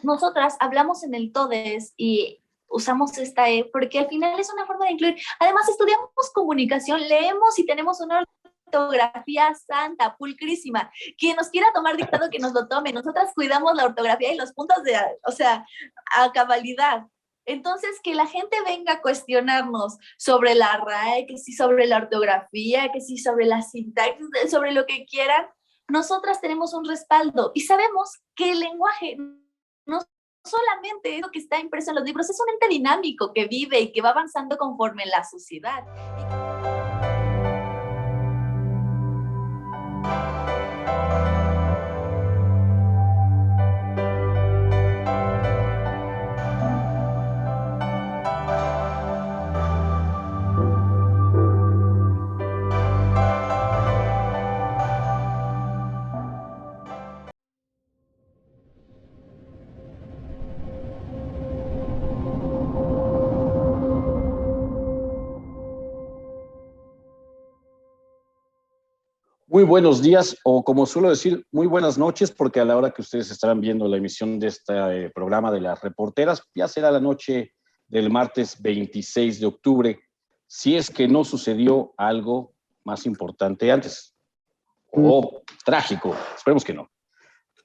nosotras hablamos en el todes y usamos esta E porque al final es una forma de incluir. Además, estudiamos comunicación, leemos y tenemos una ortografía santa, pulcrísima. Quien nos quiera tomar dictado, que nos lo tome. Nosotras cuidamos la ortografía y los puntos o sea, a cabalidad. Entonces, que la gente venga a cuestionarnos sobre la RAE, que sí sobre la ortografía, que sí sobre la sintaxis, sobre lo que quieran, nosotras tenemos un respaldo y sabemos que el lenguaje no solamente es lo que está impreso en los libros, es un ente dinámico que vive y que va avanzando conforme la sociedad. Muy buenos días, o como suelo decir, muy buenas noches, porque a la hora que ustedes estarán viendo la emisión de este programa de las reporteras, ya será la noche del martes 26 de octubre, si es que no sucedió algo más importante antes, o trágico, esperemos que no.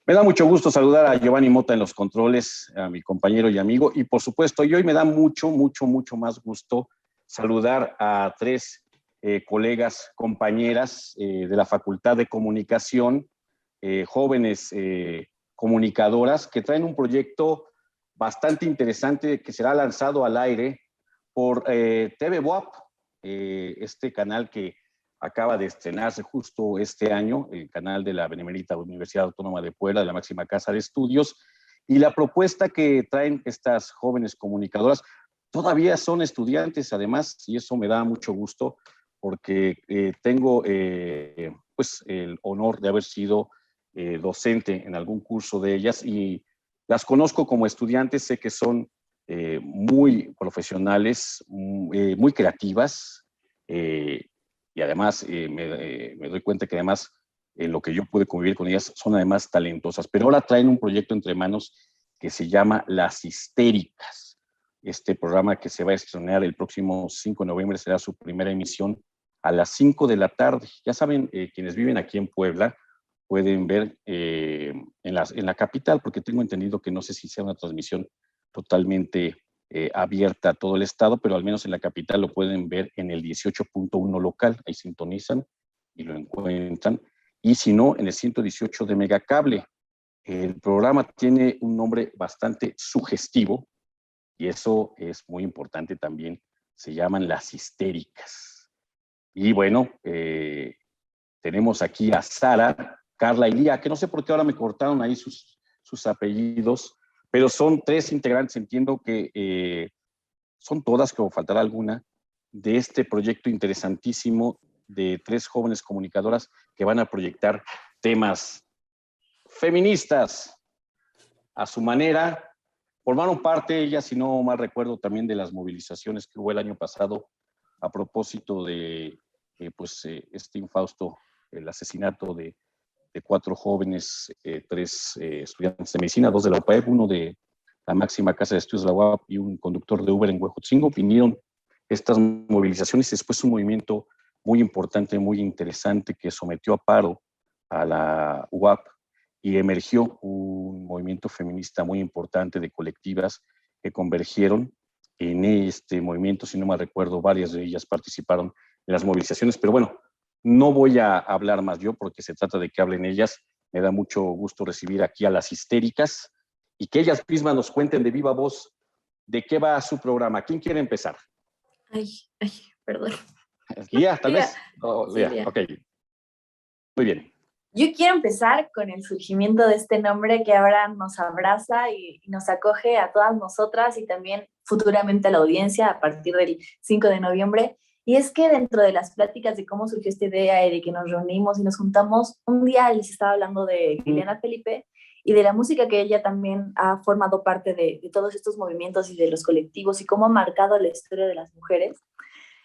Me da mucho gusto saludar a Giovanni Mota en los controles, a mi compañero y amigo, y por supuesto, y hoy me da mucho más gusto saludar a tres colegas, compañeras de la Facultad de Comunicación, jóvenes comunicadoras que traen un proyecto bastante interesante que será lanzado al aire por TV WAP, este canal que acaba de estrenarse justo este año, el canal de la Benemérita Universidad Autónoma de Puebla, de la máxima casa de estudios, y la propuesta que traen estas jóvenes comunicadoras, todavía son estudiantes además, y eso me da mucho gusto, porque tengo pues el honor de haber sido docente en algún curso de ellas y las conozco como estudiantes, sé que son muy profesionales, muy creativas y además me doy cuenta que además lo que yo pude convivir con ellas son además talentosas, pero ahora traen un proyecto entre manos que se llama Las Histéricas. Este programa que se va a estrenar el próximo 5 de noviembre será su primera emisión a las 5 de la tarde. Ya saben, quienes viven aquí en Puebla pueden ver en la capital, porque tengo entendido que no sé si sea una transmisión totalmente abierta a todo el estado, pero al menos en la capital lo pueden ver en el 18.1 local, ahí sintonizan y lo encuentran, y si no, en el 118 de Megacable. El programa tiene un nombre bastante sugestivo, y eso es muy importante también, se llaman Las Histéricas. Y bueno, tenemos aquí a Sara, Carla y Lía, que no sé por qué ahora me cortaron ahí sus apellidos, pero son tres integrantes, entiendo que son todas, como faltará alguna, de este proyecto interesantísimo de tres jóvenes comunicadoras que van a proyectar temas feministas a su manera. Formaron parte, ellas, si no mal recuerdo, también de las movilizaciones que hubo el año pasado a propósito de este infausto, el asesinato de cuatro jóvenes, tres estudiantes de medicina, dos de la UPAEP, uno de la máxima casa de estudios de la UAP y un conductor de Uber en Huejotzingo. Vinieron estas movilizaciones y después un movimiento muy importante, muy interesante que sometió a paro a la UAP y emergió un movimiento feminista muy importante de colectivas que convergieron en este movimiento. Si no mal recuerdo, varias de ellas participaron en las movilizaciones, pero bueno, no voy a hablar más yo porque se trata de que hablen ellas. Me da mucho gusto recibir aquí a Las Histéricas y que ellas mismas nos cuenten de viva voz de qué va su programa. ¿Quién quiere empezar? Ay, perdón. ¿Guía, tal vez? Oh, sí, ok. Muy bien. Yo quiero empezar con el surgimiento de este nombre que ahora nos abraza y nos acoge a todas nosotras y también futuramente a la audiencia a partir del 5 de noviembre. Y es que dentro de las pláticas de cómo surgió esta idea y de que nos reunimos y nos juntamos, un día les estaba hablando de Liliana Felipe y de la música que ella también ha formado parte de todos estos movimientos y de los colectivos y cómo ha marcado la historia de las mujeres.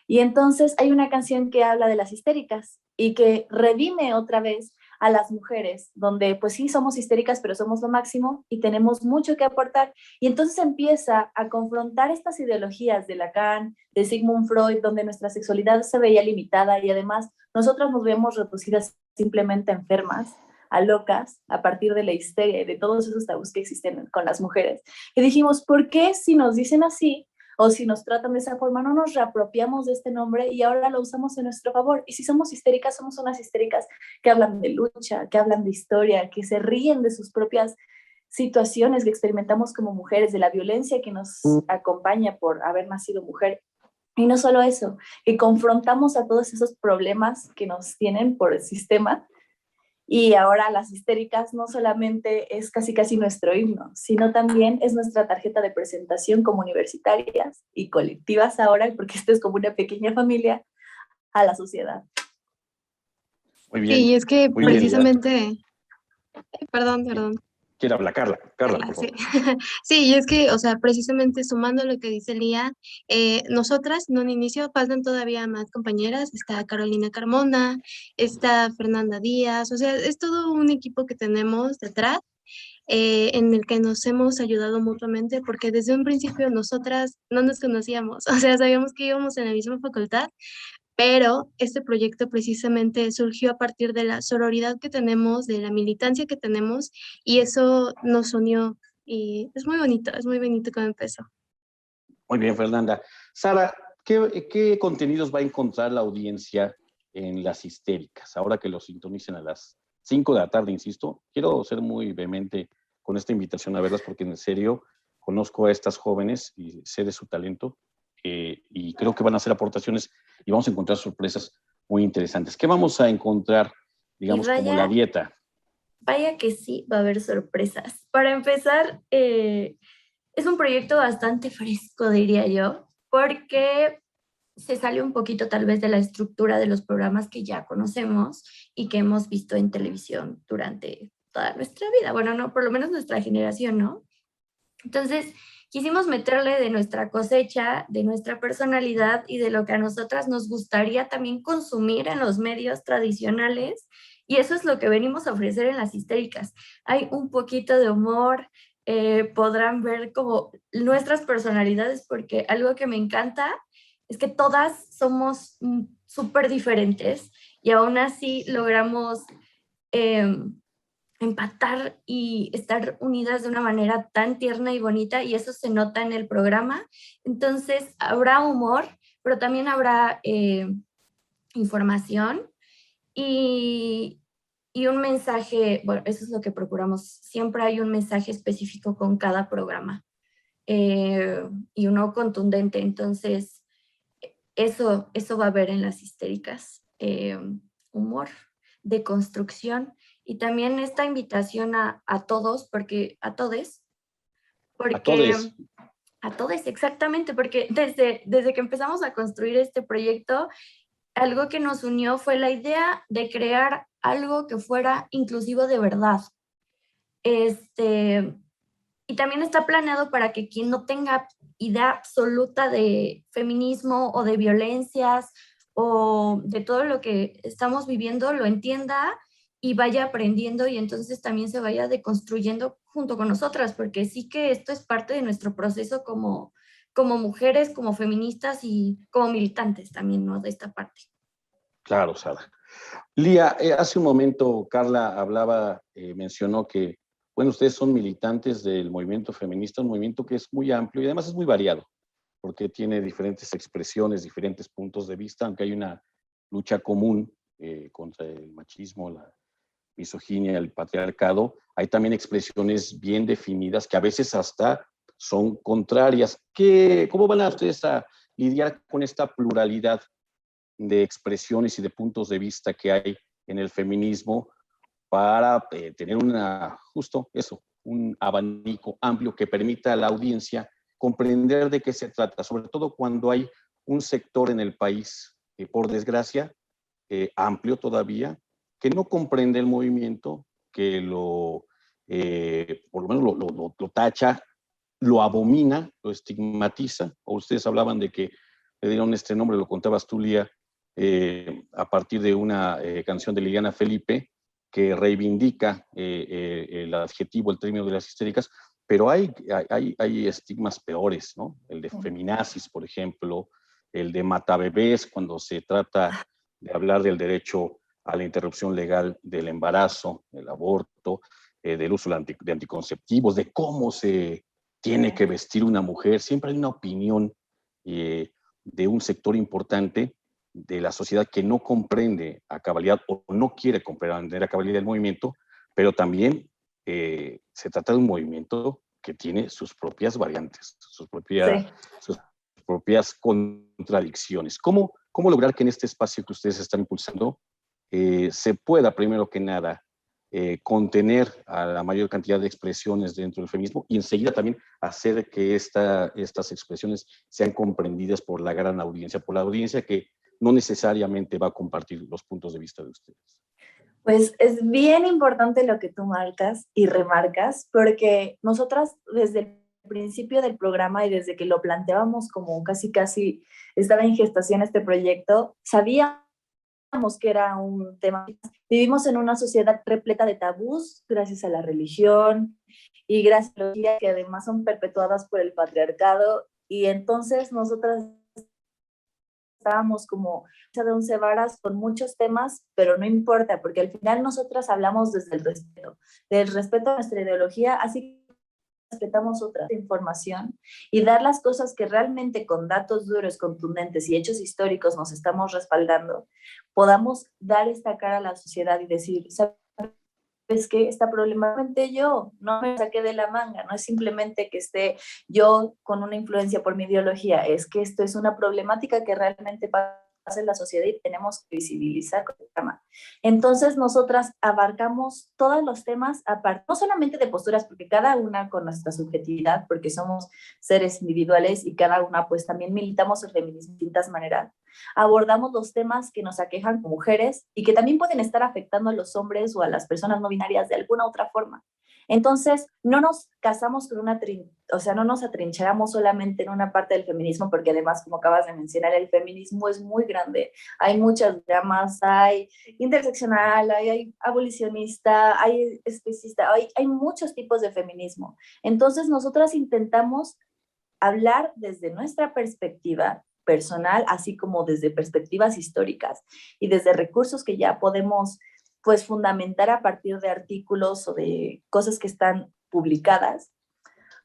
Y entonces hay una canción que habla de las histéricas y que redime otra vez a las mujeres, donde pues sí somos histéricas, pero somos lo máximo y tenemos mucho que aportar. Y entonces empieza a confrontar estas ideologías de Lacan, de Sigmund Freud, donde nuestra sexualidad se veía limitada y además nosotras nos vemos reducidas simplemente a enfermas, a locas, a partir de la histeria y de todos esos tabús que existen con las mujeres. Y dijimos, ¿por qué si nos dicen así o si nos tratan de esa forma, no nos reapropiamos de este nombre y ahora lo usamos en nuestro favor? Y si somos histéricas, somos unas histéricas que hablan de lucha, que hablan de historia, que se ríen de sus propias situaciones que experimentamos como mujeres, de la violencia que nos acompaña por haber nacido mujer. Y no solo eso, que confrontamos a todos esos problemas que nos tienen por el sistema. Y ahora las histéricas no solamente es casi casi nuestro himno, sino también es nuestra tarjeta de presentación como universitarias y colectivas ahora, porque esto es como una pequeña familia, a la sociedad. Muy bien. Sí, es que Muy precisamente, perdón. Quiere hablar Carla, por Sí. favor. Sí, y es que, o sea, precisamente sumando lo que dice Lía, nosotras en un inicio faltan todavía más compañeras, está Carolina Carmona, está Fernanda Díaz, o sea, es todo un equipo que tenemos detrás, en el que nos hemos ayudado mutuamente, porque desde un principio nosotras no nos conocíamos, o sea, sabíamos que íbamos en la misma facultad, pero este proyecto precisamente surgió a partir de la sororidad que tenemos, de la militancia que tenemos, y eso nos unió. Y es muy bonito cómo empezó. Muy bien, Fernanda. Sara, ¿qué contenidos va a encontrar la audiencia en Las Histéricas? Ahora que lo sintonicen a las 5 de la tarde, insisto, quiero ser muy vehemente con esta invitación a verlas porque en serio conozco a estas jóvenes y sé de su talento, y creo que van a hacer aportaciones y vamos a encontrar sorpresas muy interesantes. ¿Qué vamos a encontrar, digamos, como la dieta? Vaya que sí, va a haber sorpresas. Para empezar, es un proyecto bastante fresco, diría yo, porque se sale un poquito tal vez de la estructura de los programas que ya conocemos y que hemos visto en televisión durante toda nuestra vida. Bueno, no, por lo menos nuestra generación, ¿no? Entonces, quisimos meterle de nuestra cosecha, de nuestra personalidad y de lo que a nosotras nos gustaría también consumir en los medios tradicionales. Y eso es lo que venimos a ofrecer en Las Histéricas. Hay un poquito de humor, podrán ver como nuestras personalidades, porque algo que me encanta es que todas somos súper diferentes y aún así logramos empatar y estar unidas de una manera tan tierna y bonita, y eso se nota en el programa. Entonces habrá humor, pero también habrá información y, y un mensaje. Bueno, eso es lo que procuramos. Siempre hay un mensaje específico con cada programa, y uno contundente. Entonces, eso va a haber en Las Histéricas. Humor, deconstrucción y también esta invitación a todos, porque a todes, A todos. A todes, exactamente, porque desde que empezamos a construir este proyecto, algo que nos unió fue la idea de crear algo que fuera inclusivo de verdad. Y también está planeado para que quien no tenga idea absoluta de feminismo o de violencias o de todo lo que estamos viviendo lo entienda y vaya aprendiendo, y entonces también se vaya deconstruyendo junto con nosotras, porque sí que esto es parte de nuestro proceso como mujeres, como feministas y como militantes también, ¿no? De esta parte. Claro, Sara. Lía, hace un momento Carla hablaba, mencionó que, bueno, ustedes son militantes del movimiento feminista, un movimiento que es muy amplio y además es muy variado, porque tiene diferentes expresiones, diferentes puntos de vista, aunque hay una lucha común contra el machismo, la misoginia, el patriarcado, hay también expresiones bien definidas que a veces hasta son contrarias. ¿Cómo van a ustedes a lidiar con esta pluralidad de expresiones y de puntos de vista que hay en el feminismo para tener justo eso, un abanico amplio que permita a la audiencia comprender de qué se trata, sobre todo cuando hay un sector en el país, por desgracia, amplio todavía, que no comprende el movimiento, que por lo menos lo tacha, lo abomina, lo estigmatiza, o ustedes hablaban de que le dieron este nombre, lo contabas tú, Lía, a partir de una canción de Liliana Felipe, que reivindica el adjetivo, el término de las histéricas, pero hay estigmas peores, ¿no? El de feminazis, por ejemplo, el de matabebés, cuando se trata de hablar del derecho a la interrupción legal del embarazo, del aborto, del uso de anticonceptivos, de cómo se tiene que vestir una mujer. Siempre hay una opinión de un sector importante de la sociedad que no comprende a cabalidad o no quiere comprender a cabalidad el movimiento, pero también se trata de un movimiento que tiene sus propias variantes, sus propias contradicciones. ¿Cómo lograr que en este espacio que ustedes están impulsando se pueda, primero que nada, contener a la mayor cantidad de expresiones dentro del feminismo y enseguida también hacer que estas expresiones sean comprendidas por la gran audiencia, por la audiencia que no necesariamente va a compartir los puntos de vista de ustedes? Pues es bien importante lo que tú marcas y remarcas, porque nosotras desde el principio del programa y desde que lo planteábamos como casi estaba en gestación este proyecto, sabíamos que era un tema. Vivimos en una sociedad repleta de tabús gracias a la religión y gracias a las ideas que además son perpetuadas por el patriarcado, y entonces nosotras estábamos como de once varas con muchos temas, pero no importa, porque al final nosotras hablamos desde el respeto, del respeto a nuestra ideología, así que respetamos otra información y dar las cosas que realmente con datos duros, contundentes y hechos históricos nos estamos respaldando, podamos dar esta cara a la sociedad y decir, ¿sabes qué? Esta problemática yo no me saqué de la manga, no es simplemente que esté yo con una influencia por mi ideología, es que esto es una problemática que realmente pasa en la sociedad y tenemos que visibilizar con el tema. Entonces nosotras abarcamos todos los temas, aparte, no solamente de posturas, porque cada una con nuestra subjetividad, porque somos seres individuales y cada una pues también militamos el feminismo de distintas maneras, abordamos los temas que nos aquejan como mujeres y que también pueden estar afectando a los hombres o a las personas no binarias de alguna otra forma. Entonces, no nos casamos con no nos atrincheramos solamente en una parte del feminismo, porque además, como acabas de mencionar, el feminismo es muy grande. Hay muchas ramas, hay interseccional, hay abolicionista, hay especista, hay muchos tipos de feminismo. Entonces, nosotras intentamos hablar desde nuestra perspectiva personal, así como desde perspectivas históricas y desde recursos que ya podemos pues fundamentar a partir de artículos o de cosas que están publicadas,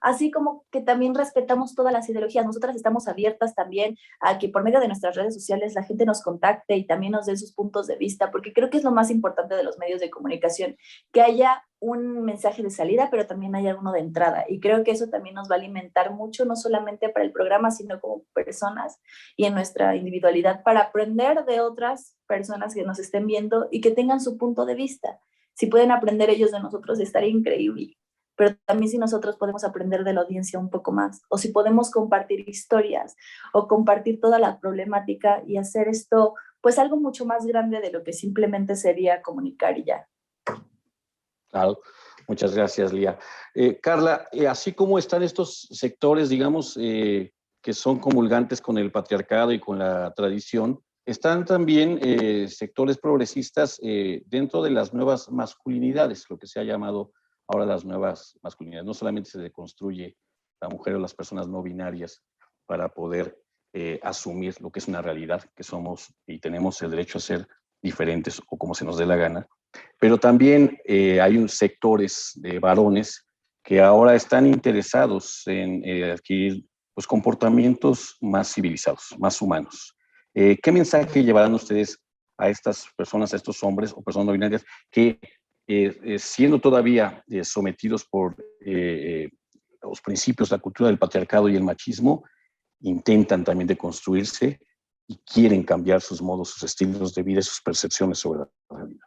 así como que también respetamos todas las ideologías. Nosotras estamos abiertas también a que por medio de nuestras redes sociales la gente nos contacte y también nos dé sus puntos de vista, porque creo que es lo más importante de los medios de comunicación, que haya un mensaje de salida, pero también haya uno de entrada. Y creo que eso también nos va a alimentar mucho, no solamente para el programa, sino como personas y en nuestra individualidad, para aprender de otras personas que nos estén viendo y que tengan su punto de vista. Si pueden aprender ellos de nosotros, estaría increíble. Pero también si nosotros podemos aprender de la audiencia un poco más, o si podemos compartir historias o compartir toda la problemática y hacer esto pues algo mucho más grande de lo que simplemente sería comunicar y ya. Claro, muchas gracias, Lía. Carla, así como están estos sectores, digamos, que son comulgantes con el patriarcado y con la tradición, están también sectores progresistas dentro de las nuevas masculinidades, lo que se ha llamado ahora las nuevas masculinidades. No solamente se deconstruye la mujer o las personas no binarias para poder asumir lo que es una realidad, que somos y tenemos el derecho a ser diferentes o como se nos dé la gana, pero también hay sectores de varones que ahora están interesados en adquirir pues, comportamientos más civilizados, más humanos. ¿Qué mensaje llevarán ustedes a estas personas, a estos hombres o personas no binarias que siendo todavía sometidos por los principios, la cultura del patriarcado y el machismo, intentan también deconstruirse y quieren cambiar sus modos, sus estilos de vida y sus percepciones sobre la realidad?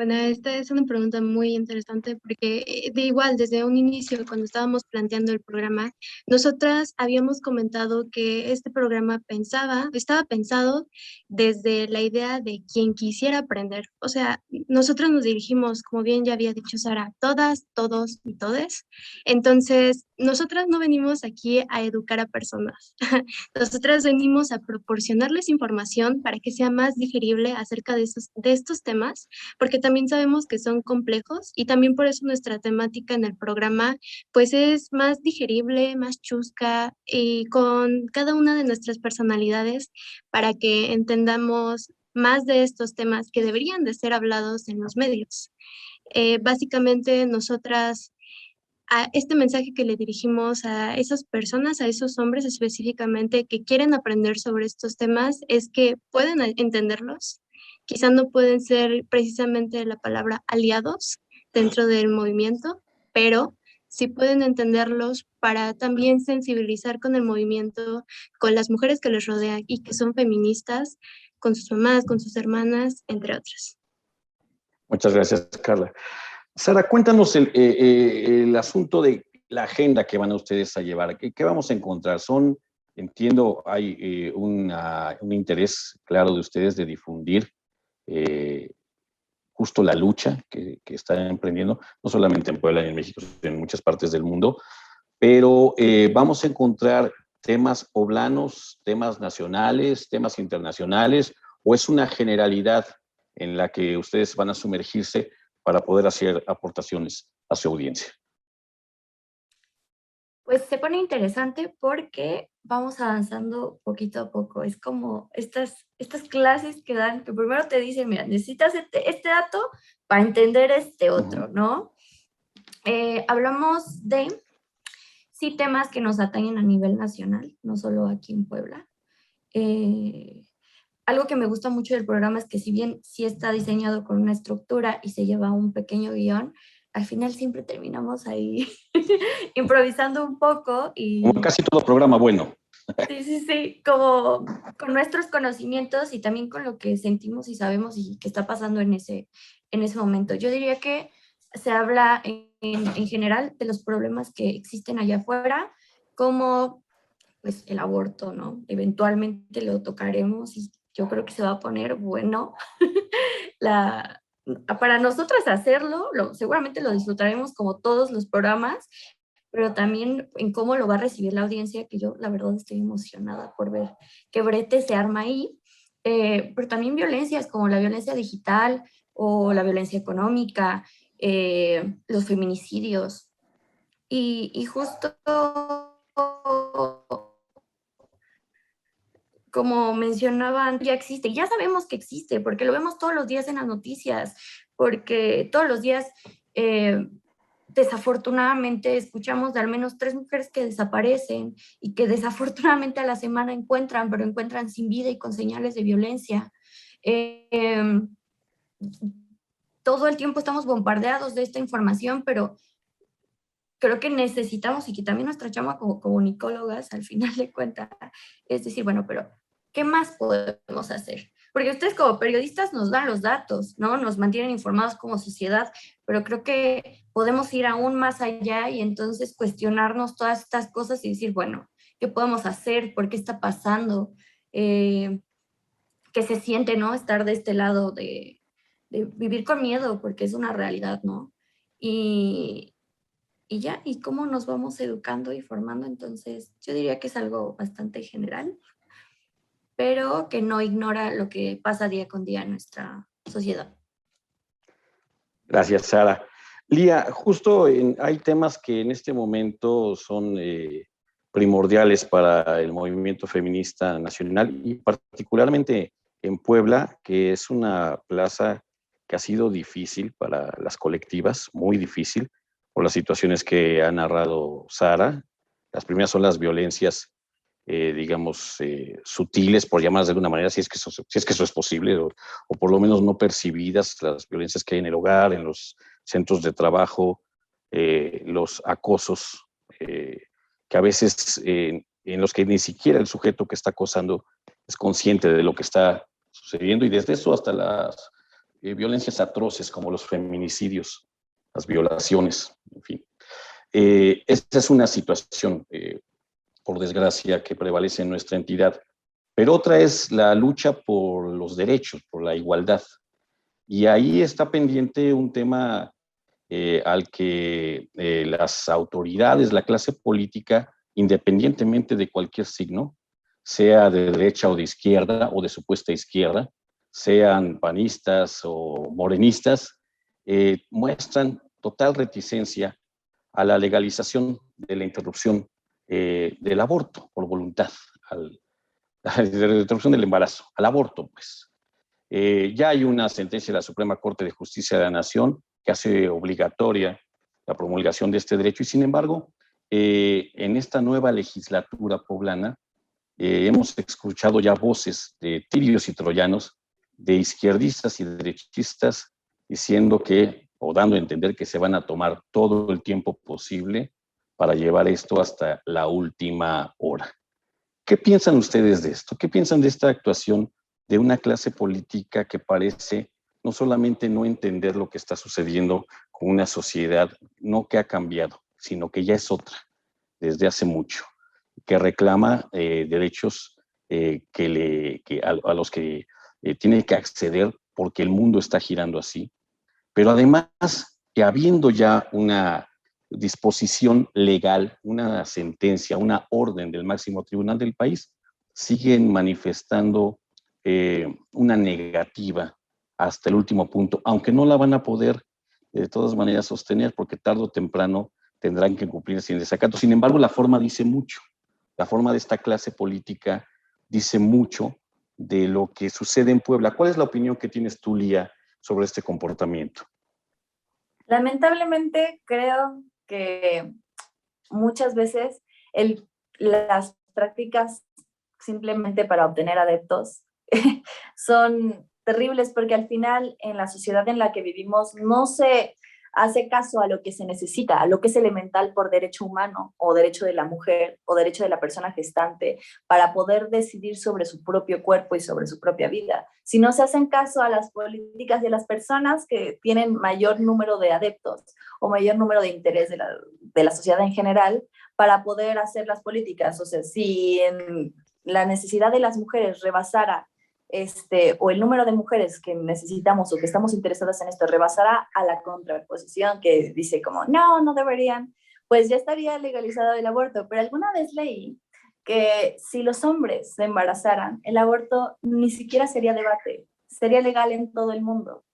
Bueno, esta es una pregunta muy interesante porque de igual, desde un inicio, cuando estábamos planteando el programa, nosotras habíamos comentado que este programa estaba pensado desde la idea de quien quisiera aprender. O sea, nosotros nos dirigimos, como bien ya había dicho Sara, todas, todos y todes. Entonces, nosotras no venimos aquí a educar a personas. Nosotras venimos a proporcionarles información para que sea más digerible acerca de estos temas, porque también sabemos que son complejos y también por eso nuestra temática en el programa pues es más digerible, más chusca y con cada una de nuestras personalidades para que entendamos más de estos temas que deberían de ser hablados en los medios. Básicamente nosotras este mensaje que le dirigimos a esas personas, a esos hombres específicamente que quieren aprender sobre estos temas, es que pueden entenderlos. Quizá no pueden ser precisamente la palabra aliados dentro del movimiento, pero sí pueden entenderlos para también sensibilizar con el movimiento, con las mujeres que les rodean y que son feministas, con sus mamás, con sus hermanas, entre otras. Muchas gracias, Carla. Sara, cuéntanos el asunto de la agenda que van a ustedes a llevar. ¿Qué vamos a encontrar? Entiendo, hay un interés claro de ustedes de difundir justo la lucha que están emprendiendo, no solamente en Puebla y en México, sino en muchas partes del mundo, pero vamos a encontrar temas poblanos, temas nacionales, temas internacionales, o es una generalidad en la que ustedes van a sumergirse para poder hacer aportaciones a su audiencia. Pues se pone interesante porque vamos avanzando poquito a poco. Es como estas clases que dan, que primero te dicen, mira, necesitas este dato para entender este otro, ¿no? Hablamos de, sí, temas que nos atañen a nivel nacional, no solo aquí en Puebla. Algo que me gusta mucho del programa es que si bien sí está diseñado con una estructura y se lleva un pequeño guión, al final siempre terminamos ahí improvisando un poco y... Como casi todo programa bueno. Sí, como con nuestros conocimientos y también con lo que sentimos y sabemos y que está pasando en ese momento. Yo diría que se habla en general de los problemas que existen allá afuera, como pues el aborto, ¿no? Eventualmente lo tocaremos y yo creo que se va a poner bueno. Para nosotras hacerlo, seguramente lo disfrutaremos como todos los programas, pero también en cómo lo va a recibir la audiencia, que yo la verdad estoy emocionada por ver qué brete se arma ahí, pero también violencias como la violencia digital o la violencia económica, los feminicidios, y justo como mencionaban, ya existe, ya sabemos que existe, porque lo vemos todos los días en las noticias, porque todos los días desafortunadamente escuchamos de al menos 3 mujeres que desaparecen y que desafortunadamente a la semana encuentran, pero encuentran sin vida y con señales de violencia. Todo el tiempo estamos bombardeados de esta información, pero creo que necesitamos, y que también nuestra chamba como comunicólogas, al final de cuentas, es decir, bueno, pero ¿qué más podemos hacer? Porque ustedes como periodistas nos dan los datos, ¿no? Nos mantienen informados como sociedad, pero creo que podemos ir aún más allá y entonces cuestionarnos todas estas cosas y decir, bueno, ¿qué podemos hacer? ¿Por qué está pasando? ¿Qué se siente, ¿no? Estar de este lado de vivir con miedo, porque es una realidad, ¿no? Y ya, y cómo nos vamos educando y formando. Entonces, yo diría que es algo bastante general, pero que no ignora lo que pasa día con día en nuestra sociedad. Gracias, Sara. Lía, justo hay temas que en este momento son primordiales para el movimiento feminista nacional y particularmente en Puebla, que es una plaza que ha sido difícil para las colectivas, muy difícil, por las situaciones que ha narrado Sara. Las primeras son las violencias, digamos, sutiles, por llamarlas de alguna manera, si es que eso es posible, o por lo menos no percibidas, las violencias que hay en el hogar, en los centros de trabajo, los acosos, que a veces en los que ni siquiera el sujeto que está acosando es consciente de lo que está sucediendo, y desde eso hasta violencias atroces como los feminicidios, las violaciones, en fin. Esta es una situación, por desgracia, que prevalece en nuestra entidad. Pero otra es la lucha por los derechos, por la igualdad. Y ahí está pendiente un tema al que las autoridades, la clase política, independientemente de cualquier signo, sea de derecha o de izquierda o de supuesta izquierda, sean panistas o morenistas, muestran total reticencia a la legalización de la interrupción del aborto por voluntad, de la interrupción del embarazo, al aborto, pues. Ya hay una sentencia de la Suprema Corte de Justicia de la Nación que hace obligatoria la promulgación de este derecho y, sin embargo, en esta nueva legislatura poblana hemos escuchado ya voces de tirios y troyanos, de izquierdistas y derechistas, diciendo que, o dando a entender que se van a tomar todo el tiempo posible para llevar esto hasta la última hora. ¿Qué piensan ustedes de esto? ¿Qué piensan de esta actuación de una clase política que parece no solamente no entender lo que está sucediendo con una sociedad, no que ha cambiado, sino que ya es otra desde hace mucho, que reclama derechos a los que tiene que acceder porque el mundo está girando así, pero además que habiendo ya una disposición legal, una sentencia, una orden del máximo tribunal del país, siguen manifestando una negativa hasta el último punto, aunque no la van a poder de todas maneras sostener porque tarde o temprano tendrán que cumplir sin desacato. Sin embargo, la forma dice mucho. La forma de esta clase política dice mucho de lo que sucede en Puebla. ¿Cuál es la opinión que tienes tú, Lía, sobre este comportamiento? Lamentablemente creo que muchas veces las prácticas simplemente para obtener adeptos son terribles porque al final en la sociedad en la que vivimos no se hace caso a lo que se necesita, a lo que es elemental por derecho humano o derecho de la mujer o derecho de la persona gestante para poder decidir sobre su propio cuerpo y sobre su propia vida. Si no se hacen caso a las políticas y a las personas que tienen mayor número de adeptos o mayor número de interés de la sociedad en general para poder hacer las políticas. O sea, si en la necesidad de las mujeres rebasara o el número de mujeres que necesitamos o que estamos interesadas en esto rebasará a la contraposición que dice como, no, no deberían, pues ya estaría legalizado el aborto. Pero alguna vez leí que si los hombres se embarazaran, el aborto ni siquiera sería debate, sería legal en todo el mundo.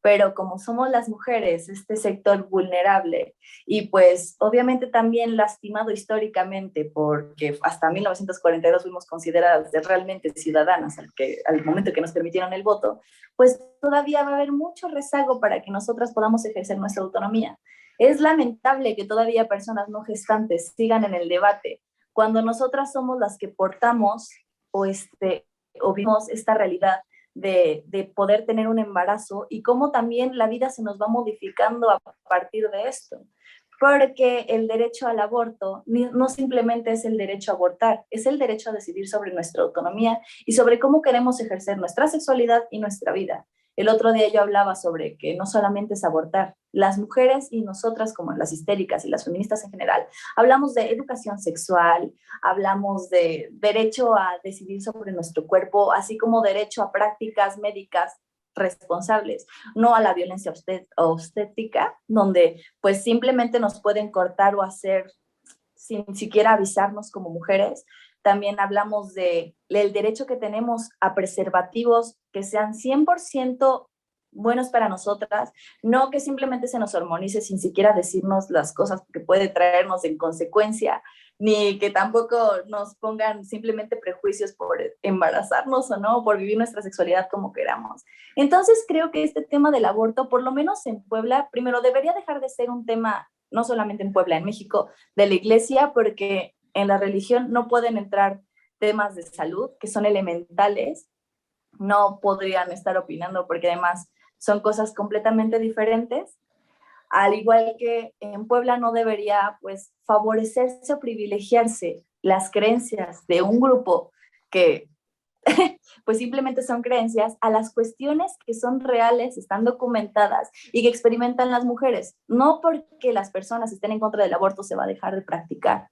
Pero como somos las mujeres, este sector vulnerable y pues obviamente también lastimado históricamente porque hasta 1942 fuimos consideradas realmente ciudadanas al momento que nos permitieron el voto, pues todavía va a haber mucho rezago para que nosotras podamos ejercer nuestra autonomía. Es lamentable que todavía personas no gestantes sigan en el debate cuando nosotras somos las que portamos o vivimos esta realidad de poder tener un embarazo y cómo también la vida se nos va modificando a partir de esto. Porque el derecho al aborto no simplemente es el derecho a abortar, es el derecho a decidir sobre nuestra autonomía y sobre cómo queremos ejercer nuestra sexualidad y nuestra vida. El otro día yo hablaba sobre que no solamente es abortar, las mujeres y nosotras como las histéricas y las feministas en general, hablamos de educación sexual, hablamos de derecho a decidir sobre nuestro cuerpo, así como derecho a prácticas médicas responsables, no a la violencia obstétrica, donde pues simplemente nos pueden cortar o hacer sin siquiera avisarnos como mujeres. También hablamos del derecho que tenemos a preservativos que sean 100% buenos para nosotras, no que simplemente se nos hormonice sin siquiera decirnos las cosas que puede traernos en consecuencia, ni que tampoco nos pongan simplemente prejuicios por embarazarnos o no, por vivir nuestra sexualidad como queramos. Entonces creo que este tema del aborto, por lo menos en Puebla, primero debería dejar de ser un tema, no solamente en Puebla, en México, de la iglesia, porque en la religión no pueden entrar temas de salud que son elementales, no podrían estar opinando porque además son cosas completamente diferentes, al igual que en Puebla no debería pues favorecerse o privilegiarse las creencias de un grupo que pues simplemente son creencias, a las cuestiones que son reales, están documentadas y que experimentan las mujeres. No porque las personas estén en contra del aborto se va a dejar de practicar.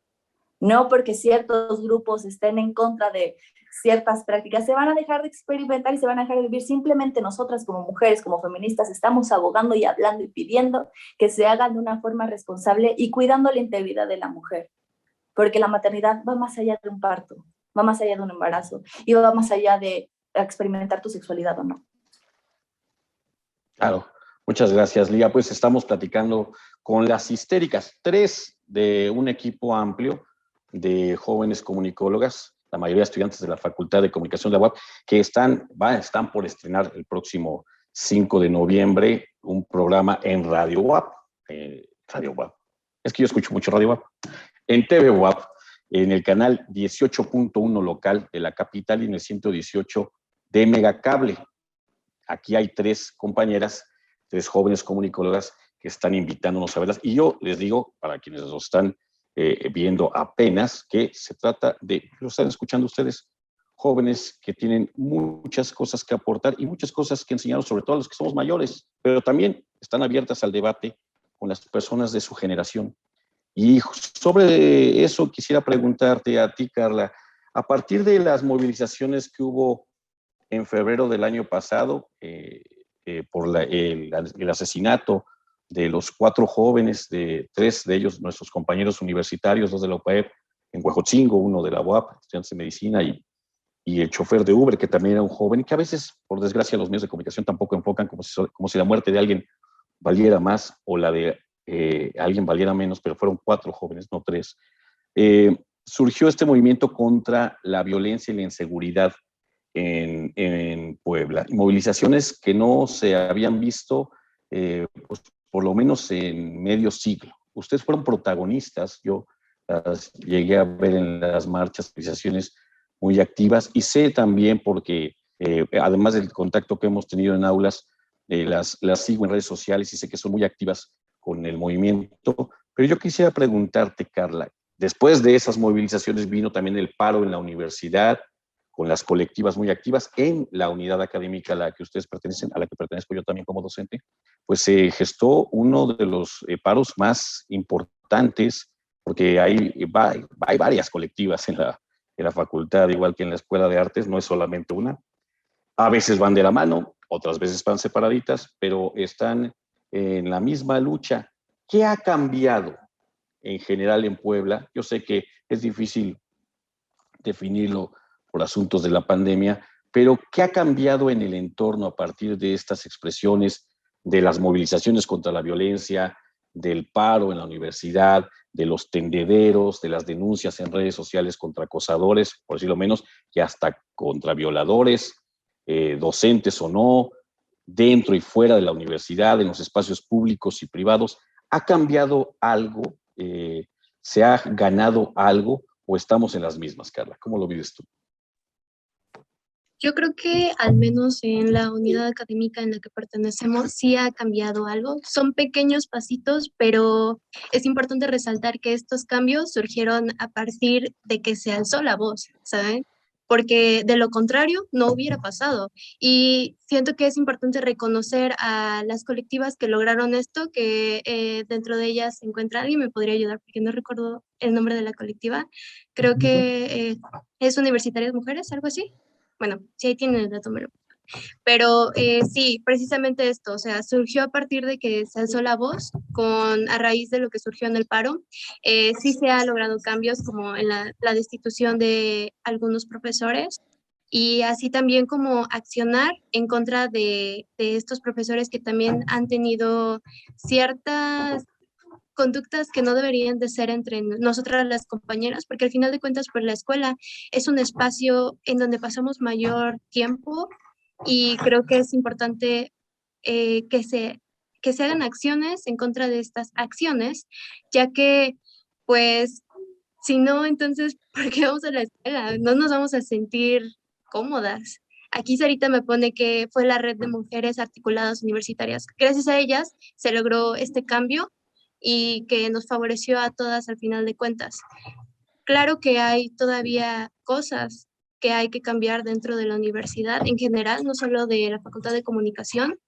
No porque ciertos grupos estén en contra de ciertas prácticas, se van a dejar de experimentar y se van a dejar de vivir. Simplemente nosotras como mujeres, como feministas, estamos abogando y hablando y pidiendo que se hagan de una forma responsable y cuidando la integridad de la mujer. Porque la maternidad va más allá de un parto, va más allá de un embarazo y va más allá de experimentar tu sexualidad o no. Claro, muchas gracias, Lía. Pues estamos platicando con las histéricas, 3 de un equipo amplio de jóvenes comunicólogas, la mayoría estudiantes de la Facultad de Comunicación de la UAP, que están por estrenar el próximo 5 de noviembre un programa en Radio UAP. Radio UAP. Es que yo escucho mucho Radio UAP. En TV UAP, en el canal 18.1 local de la capital y en el 118 de Megacable. Aquí hay 3 compañeras, 3 jóvenes comunicólogas que están invitándonos a verlas. Y yo les digo, para quienes lo están viendo apenas, que se trata de, lo están escuchando ustedes, jóvenes que tienen muchas cosas que aportar y muchas cosas que enseñar, sobre todo a los que somos mayores, pero también están abiertas al debate con las personas de su generación. Y sobre eso quisiera preguntarte a ti, Carla, a partir de las movilizaciones que hubo en febrero del año pasado por el asesinato de los 4 jóvenes, de 3 de ellos nuestros compañeros universitarios, 2 de la UPAEP, en Huejotzingo, 1 de la UAP, estudiantes de medicina, y el chofer de Uber, que también era un joven, que a veces, por desgracia, los medios de comunicación tampoco enfocan como si la muerte de alguien valiera más o la de alguien valiera menos, pero fueron 4 jóvenes, no 3. Surgió este movimiento contra la violencia y la inseguridad en Puebla. Movilizaciones que no se habían visto pues, por lo menos en medio siglo. Ustedes fueron protagonistas, yo las llegué a ver en las marchas, movilizaciones muy activas y sé también porque además del contacto que hemos tenido en aulas, las sigo en redes sociales y sé que son muy activas con el movimiento, pero yo quisiera preguntarte, Carla, después de esas movilizaciones vino también el paro en la universidad, con las colectivas muy activas en la unidad académica a la que ustedes pertenecen, a la que pertenezco yo también como docente, pues se gestó uno de los paros más importantes, porque hay varias colectivas en la facultad, igual que en la Escuela de Artes, no es solamente una. A veces van de la mano, otras veces van separaditas, pero están en la misma lucha. ¿Qué ha cambiado en general en Puebla? Yo sé que es difícil definirlo por asuntos de la pandemia, pero ¿qué ha cambiado en el entorno a partir de estas expresiones, de las movilizaciones contra la violencia, del paro en la universidad, de los tendederos, de las denuncias en redes sociales contra acosadores, por decirlo menos, y hasta contra violadores, docentes o no, dentro y fuera de la universidad, en los espacios públicos y privados? ¿Ha cambiado algo? ¿Se ha ganado algo? ¿O estamos en las mismas, Carla? ¿Cómo lo vives tú? Yo creo que al menos en la unidad académica en la que pertenecemos sí ha cambiado algo. Son pequeños pasitos, pero es importante resaltar que estos cambios surgieron a partir de que se alzó la voz, ¿saben? Porque de lo contrario no hubiera pasado. Y siento que es importante reconocer a las colectivas que lograron esto, que dentro de ellas se encuentra alguien, me podría ayudar porque no recuerdo el nombre de la colectiva. Creo que es Universitarias Mujeres, algo así. Bueno, si ahí tienen el dato, pero sí, precisamente esto, o sea, surgió a partir de que se alzó la voz a raíz de lo que surgió en el paro. Sí se ha logrado cambios como en la destitución de algunos profesores y así también como accionar en contra de estos profesores que también han tenido ciertas conductas que no deberían de ser entre nosotras las compañeras, porque al final de cuentas, pues la escuela es un espacio en donde pasamos mayor tiempo y creo que es importante que se hagan acciones en contra de estas acciones, ya que, pues, si no, entonces, ¿por qué vamos a la escuela? No nos vamos a sentir cómodas. Aquí Sarita me pone que fue la red de mujeres articuladas universitarias. Gracias a ellas se logró este cambio y que nos favoreció a todas al final de cuentas. Claro que hay todavía cosas que hay que cambiar dentro de la universidad en general, no solo de la Facultad de Comunicación,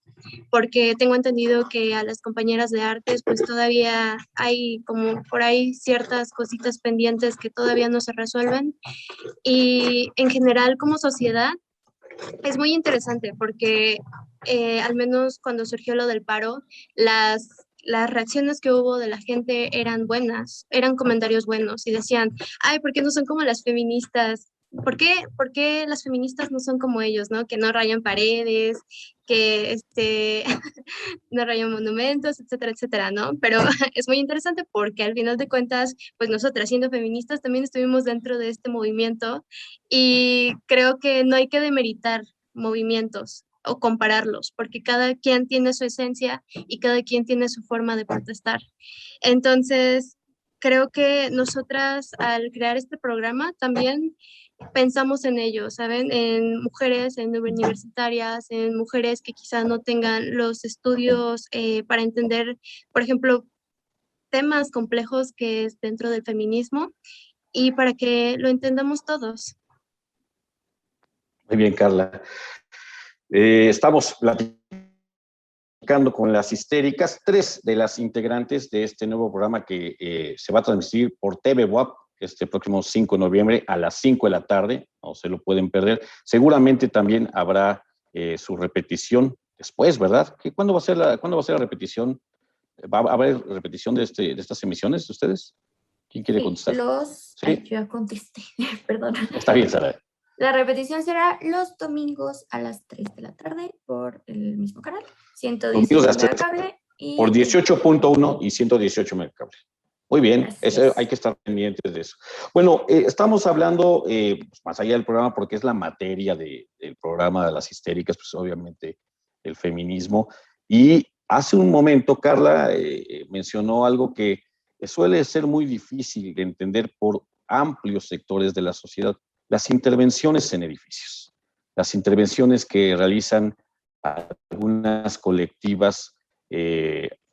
porque tengo entendido que a las compañeras de artes pues todavía hay como por ahí ciertas cositas pendientes que todavía no se resuelven, y en general como sociedad es muy interesante porque al menos cuando surgió lo del paro, las reacciones que hubo de la gente eran buenas, eran comentarios buenos y decían, ay, ¿por qué no son como las feministas? ¿Por qué las feministas no son como ellos, ¿no? Que no rayan paredes, que no rayan monumentos, etcétera, etcétera, ¿no? Pero es muy interesante porque al final de cuentas, pues nosotras siendo feministas también estuvimos dentro de este movimiento y creo que no hay que demeritar movimientos o compararlos, porque cada quien tiene su esencia y cada quien tiene su forma de protestar. Entonces, creo que nosotras al crear este programa también pensamos en ello, ¿saben? En mujeres, en universitarias, en mujeres que quizá no tengan los estudios para entender, por ejemplo, temas complejos que es dentro del feminismo y para que lo entendamos todos. Muy bien, Carla. Estamos platicando con las histéricas, 3 de las integrantes de este nuevo programa que se va a transmitir por TV WAP este próximo 5 de noviembre a las 5 de la tarde, no se lo pueden perder. Seguramente también habrá su repetición después, ¿verdad? ¿Cuándo va a ser la repetición? ¿Va a haber repetición de estas emisiones de ustedes? ¿Quién quiere contestar? ¿Sí? Ay, yo ya contesté, perdón. Está bien, Sara. La repetición será los domingos a las 3 de la tarde por el mismo canal, 118 megacable. Por 18.1 y 118 megacable. Muy bien, hay que estar pendientes de eso. Bueno, estamos hablando más allá del programa, porque es la materia del programa de las histéricas, pues obviamente el feminismo. Y hace un momento Carla mencionó algo que suele ser muy difícil de entender por amplios sectores de la sociedad: las intervenciones en edificios, las intervenciones que realizan algunas colectivas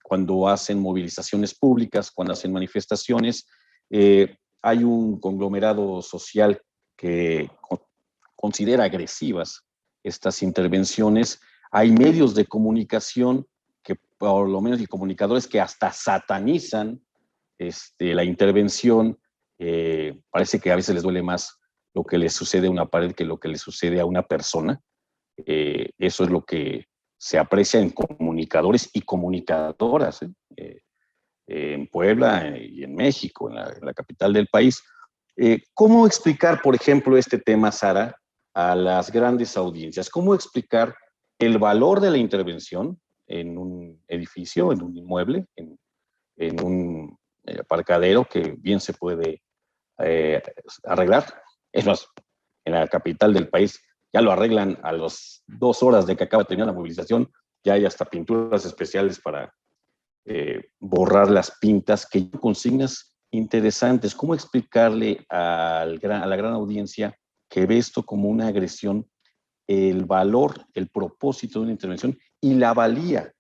cuando hacen movilizaciones públicas, cuando hacen manifestaciones. Hay un conglomerado social que considera agresivas estas intervenciones. Hay medios de comunicación que, por lo menos, y comunicadores que hasta satanizan la intervención. Parece que a veces les duele más lo que le sucede a una pared que lo que le sucede a una persona. Eso es lo que se aprecia en comunicadores y comunicadoras en Puebla y en México, en la capital del país. ¿Cómo explicar, por ejemplo, este tema, Sara, a las grandes audiencias? ¿Cómo explicar el valor de la intervención en un edificio, en un inmueble, en un aparcadero que bien se puede arreglar? Es más, en la capital del país ya lo arreglan a las 2 horas de que acaba de terminar la movilización. Ya hay hasta pinturas especiales para borrar las pintas, que consignas interesantes. ¿Cómo explicarle a la gran audiencia que ve esto como una agresión, el valor, el propósito de una intervención y la valentía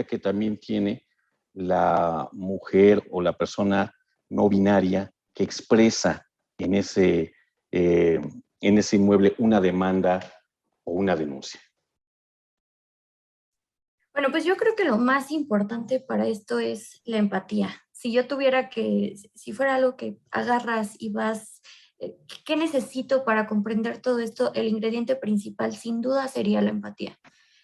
que también tiene la mujer o la persona no binaria que expresa en ese inmueble una demanda o una denuncia? Bueno, pues yo creo que lo más importante para esto es la empatía. Si fuera algo que agarras y vas, ¿qué necesito para comprender todo esto? El ingrediente principal sin duda sería la empatía.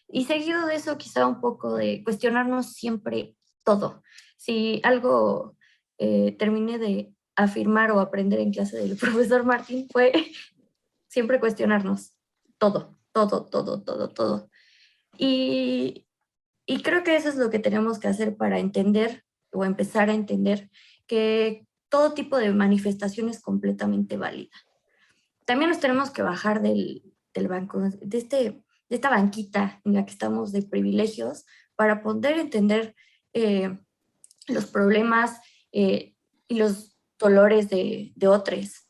Y seguido de eso, quizá un poco de cuestionarnos siempre todo. Si algo terminé de afirmar o aprender en clase del profesor Martín fue siempre cuestionarnos todo, todo, todo, todo, todo. Y creo que eso es lo que tenemos que hacer para entender o empezar a entender que todo tipo de manifestación es completamente válida. También nos tenemos que bajar del banco, de esta banquita en la que estamos de privilegios, para poder entender los problemas y los dolores de otros.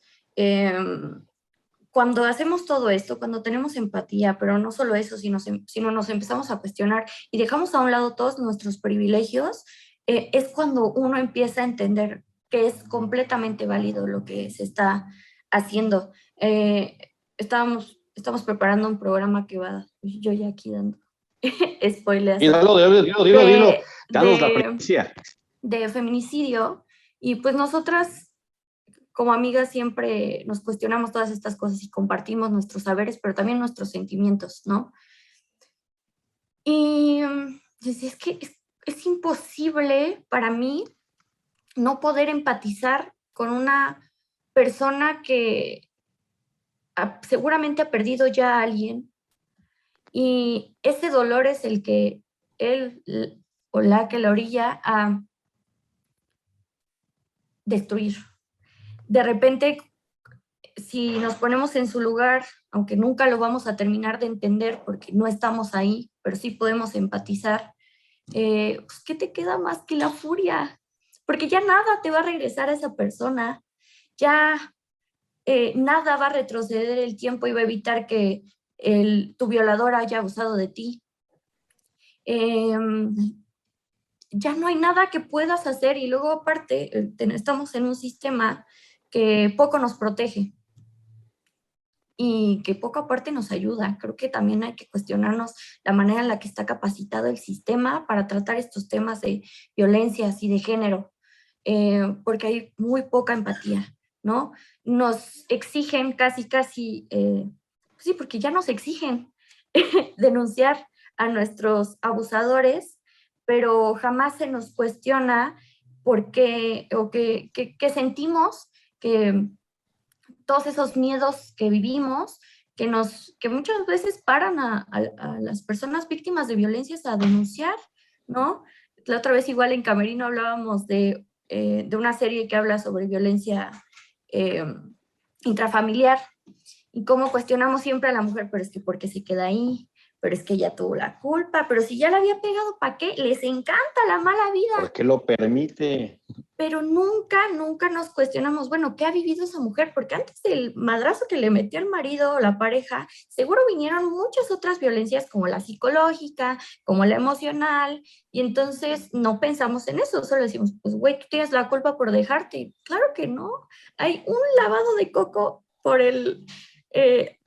Cuando hacemos todo esto, cuando tenemos empatía, pero no solo eso, sino nos empezamos a cuestionar y dejamos a un lado todos nuestros privilegios, es cuando uno empieza a entender que es completamente válido lo que se está haciendo. Estamos preparando un programa que va, yo ya aquí dando spoilers. Y dilo, danos la primicia. De feminicidio, y pues nosotras como amigas siempre nos cuestionamos todas estas cosas y compartimos nuestros saberes, pero también nuestros sentimientos, ¿no? Y es que es imposible para mí no poder empatizar con una persona que seguramente ha perdido ya a alguien, y ese dolor es el que él o la que la orilla a destruir. De repente, si nos ponemos en su lugar, aunque nunca lo vamos a terminar de entender porque no estamos ahí, pero sí podemos empatizar, pues, ¿qué te queda más que la furia? Porque ya nada te va a regresar a esa persona, ya nada va a retroceder el tiempo y va a evitar que tu violador haya abusado de ti. Ya no hay nada que puedas hacer, y luego aparte estamos en un sistema que poco nos protege y que poco aparte nos ayuda. Creo que también hay que cuestionarnos la manera en la que está capacitado el sistema para tratar estos temas de violencias y de género, porque hay muy poca empatía, ¿no? Nos exigen casi, sí, porque ya nos exigen denunciar a nuestros abusadores, pero jamás se nos cuestiona por qué o qué sentimos, que todos esos miedos que vivimos, que muchas veces paran a las personas víctimas de violencias a denunciar, ¿no? La otra vez igual en Camerino hablábamos de una serie que habla sobre violencia intrafamiliar, y cómo cuestionamos siempre a la mujer, pero es que ¿por qué se queda ahí? Pero es que ella tuvo la culpa, pero si ya la había pegado, ¿para qué? Les encanta la mala vida. ¿Por qué lo permite? Pero nunca nos cuestionamos, bueno, ¿qué ha vivido esa mujer? Porque antes del madrazo que le metió el marido o la pareja, seguro vinieron muchas otras violencias como la psicológica, como la emocional, y entonces no pensamos en eso, solo decimos, pues güey, tú tienes la culpa por dejarte. Claro que no, hay un lavado de coco por el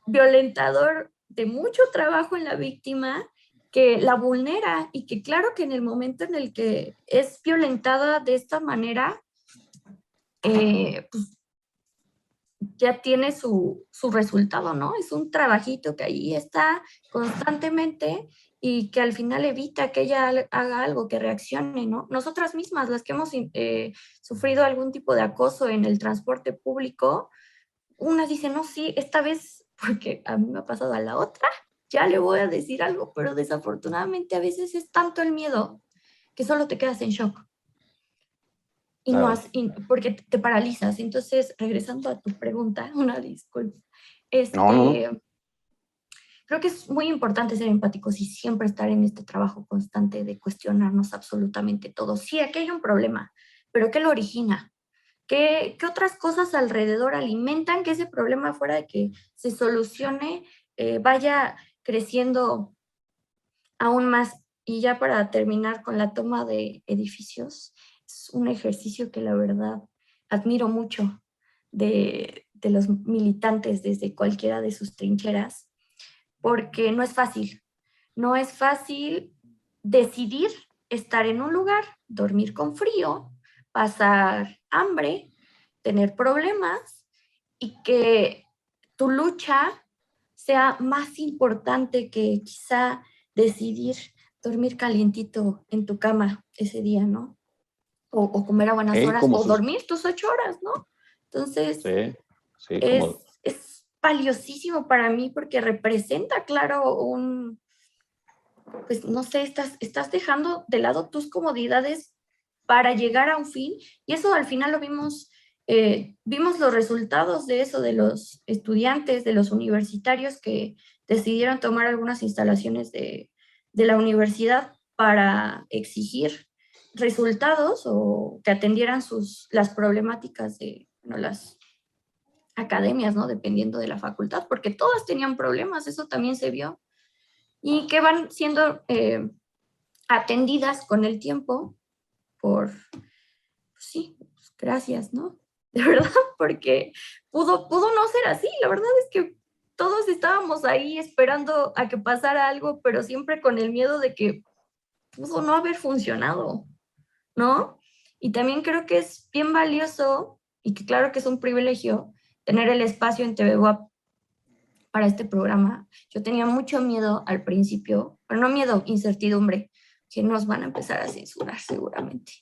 violentador de mucho trabajo en la víctima, que la vulnera, y que claro que en el momento en el que es violentada de esta manera, pues ya tiene su resultado, ¿no? Es un trabajito que ahí está constantemente y que al final evita que ella haga algo, que reaccione, ¿no? Nosotras mismas, las que hemos sufrido algún tipo de acoso en el transporte público, unas dicen, no, sí, esta vez, porque a mí me ha pasado, a la otra, ya le voy a decir algo, pero desafortunadamente a veces es tanto el miedo que solo te quedas en shock. Y Claro. porque te paralizas. Entonces, regresando a tu pregunta, una disculpa. No. Creo que es muy importante ser empáticos y siempre estar en este trabajo constante de cuestionarnos absolutamente todo. Sí, aquí hay un problema, pero ¿qué lo origina? ¿Qué otras cosas alrededor alimentan que ese problema, fuera de que se solucione, vaya creciendo aún más? Y ya para terminar con la toma de edificios, es un ejercicio que la verdad admiro mucho de los militantes desde cualquiera de sus trincheras, porque no es fácil. No es fácil decidir estar en un lugar, dormir con frío, pasar hambre, tener problemas, y que tu lucha sea más importante que quizá decidir dormir calientito en tu cama ese día, ¿no? O comer a buenas horas, o dormir tus 8 horas, ¿no? Entonces, sí, es valiosísimo para mí porque representa, claro, pues no sé, estás dejando de lado tus comodidades para llegar a un fin, y eso al final lo vimos los resultados de eso, de los estudiantes, de los universitarios que decidieron tomar algunas instalaciones de la universidad para exigir resultados o que atendieran las problemáticas de las academias, ¿no? Dependiendo de la facultad, porque todas tenían problemas, eso también se vio, y que van siendo atendidas con el tiempo por, sí, pues, gracias, ¿no? de verdad, porque pudo no ser así. La verdad es que todos estábamos ahí esperando a que pasara algo, pero siempre con el miedo de que pudo no haber funcionado, ¿no? Y también creo que es bien valioso y que claro que es un privilegio tener el espacio en TV WAP para este programa. Yo tenía mucho miedo al principio, pero no miedo, incertidumbre, que nos van a empezar a censurar seguramente.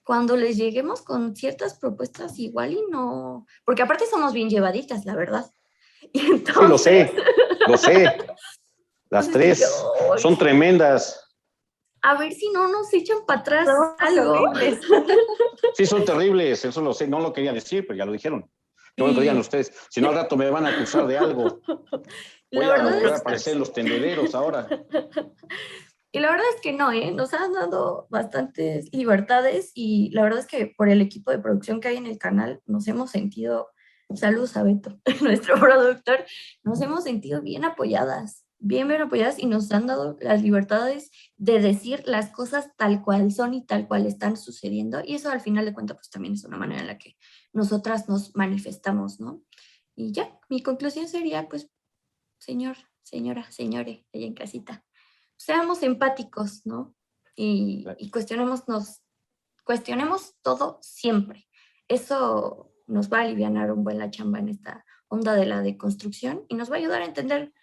Cuando les lleguemos con ciertas propuestas igual y no, porque aparte somos bien llevaditas, la verdad. Y Sí, entonces, lo sé. Las entonces dije, tres "Ay, son tremendas. a ver si no nos echan para atrás Somos algo". horribles. Sí, son terribles, eso lo sé, no lo quería decir, pero ya lo dijeron. Qué bueno que digan Y ustedes. Si no, al rato me van a acusar de algo. Voy la a verdad volver a es, aparecer en los tendederos ahora. y la verdad es que no, ¿eh? Nos han dado bastantes libertades y la verdad es que por el equipo de producción que hay en el canal nos hemos sentido, saludos a Beto, nuestro productor, nos hemos sentido bien apoyadas y nos han dado las libertades de decir las cosas tal cual son y tal cual están sucediendo y eso al final de cuentas pues también es una manera en la que nosotras nos manifestamos, ¿no? Y ya, mi conclusión sería pues, señor, señora, señore, allá en casita, seamos empáticos, ¿no? Y cuestionemos todo siempre. Eso nos va a aliviar un buen la chamba en esta onda de la deconstrucción y nos va a ayudar a entender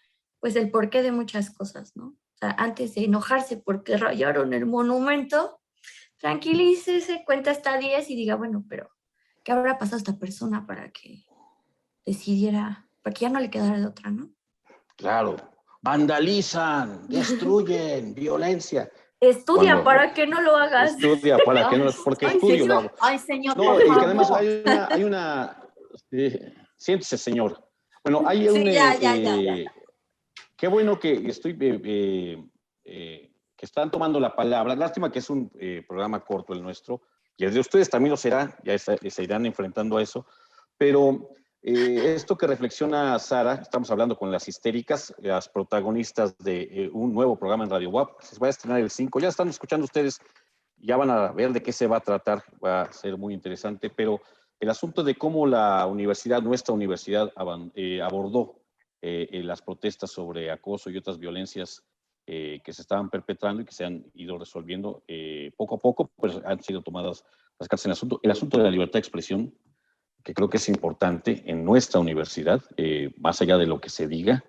pues el porqué de muchas cosas, ¿no? O sea, antes de enojarse porque rayaron el monumento, tranquilícese, cuenta hasta 10 y diga, bueno, pero ¿qué habrá pasado a esta persona para que decidiera, para que ya no le quedara de otra, ¿no? Claro. Vandalizan, destruyen, violencia. Estudia Cuando para que no lo hagas. estudia, para que Ay, no, porque ay, estudio lo señor, hago. ay, señor, No, por y que además favor. siéntese, señor. Bueno, hay un, Sí, ya. qué bueno que estoy, que están tomando la palabra. Lástima que es un programa corto el nuestro, y el de ustedes también lo será, se irán enfrentando a eso, pero esto que reflexiona Sara, estamos hablando con las histéricas, las protagonistas de un nuevo programa en Radio WAP, se va a estrenar el 5, ya están escuchando ustedes, ya van a ver de qué se va a tratar, va a ser muy interesante, pero el asunto de cómo la universidad, nuestra universidad, abordó las protestas sobre acoso y otras violencias que se estaban perpetrando y que se han ido resolviendo poco a poco, pues han sido tomadas las cartas en el asunto de la libertad de expresión, que creo que es importante en nuestra universidad, más allá de lo que se diga.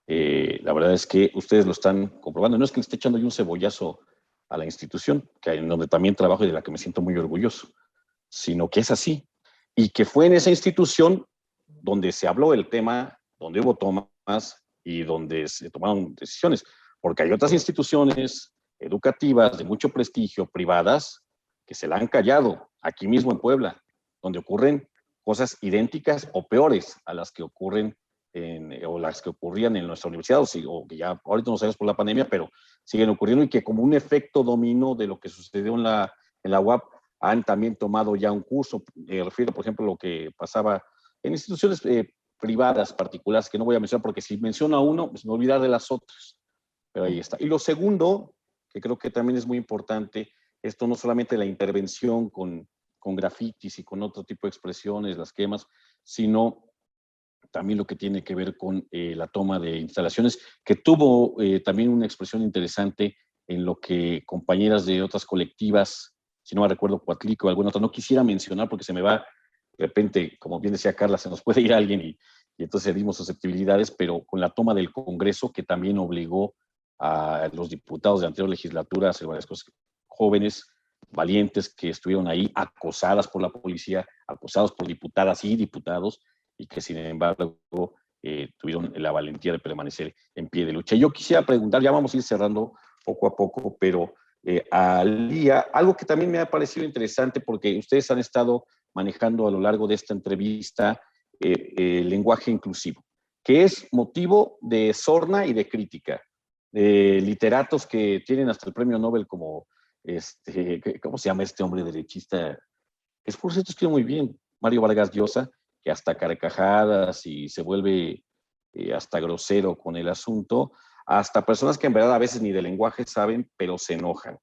La verdad es que ustedes lo están comprobando. No es que le esté echando yo un cebollazo a la institución, que en donde también trabajo y de la que me siento muy orgulloso, sino que es así. Y que fue en esa institución donde se habló el tema, donde hubo tomas y donde se tomaron decisiones, porque hay otras instituciones educativas de mucho prestigio, privadas, que se la han callado, aquí mismo en Puebla, donde ocurren cosas idénticas o peores a las que ocurren o las que ocurrían en nuestra universidad, o que ya ahorita no sabemos por la pandemia, pero siguen ocurriendo y que como un efecto dominó de lo que sucedió en la UAP, han también tomado ya un curso. Refiero, por ejemplo, a lo que pasaba en instituciones privadas particulares, que no voy a mencionar porque si menciono a uno, pues me voy a olvidar de las otras. Pero ahí está. Y lo segundo, que creo que también es muy importante, esto no solamente la intervención con grafitis y con otro tipo de expresiones, las quemas, sino también lo que tiene que ver con la toma de instalaciones, que tuvo también una expresión interesante en lo que compañeras de otras colectivas, si no me recuerdo, Coatlico o alguna otra, no quisiera mencionar porque se me va, de repente, como bien decía Carla, se nos puede ir alguien y entonces dimos susceptibilidades, pero con la toma del Congreso, que también obligó a los diputados de la anterior legislatura a hacer varias cosas, jóvenes, valientes, que estuvieron ahí acosadas por la policía, acosados por diputadas y diputados, y que sin embargo tuvieron la valentía de permanecer en pie de lucha. Yo quisiera preguntar, ya vamos a ir cerrando poco a poco, pero a Lía, algo que también me ha parecido interesante porque ustedes han estado manejando a lo largo de esta entrevista el lenguaje inclusivo, que es motivo de sorna y de crítica. Literatos que tienen hasta el premio Nobel como, ¿cómo se llama este hombre derechista? Que por cierto escribe muy bien, Mario Vargas Llosa, que hasta carcajadas y se vuelve hasta grosero con el asunto, hasta personas que en verdad a veces ni de lenguaje saben, pero se enojan.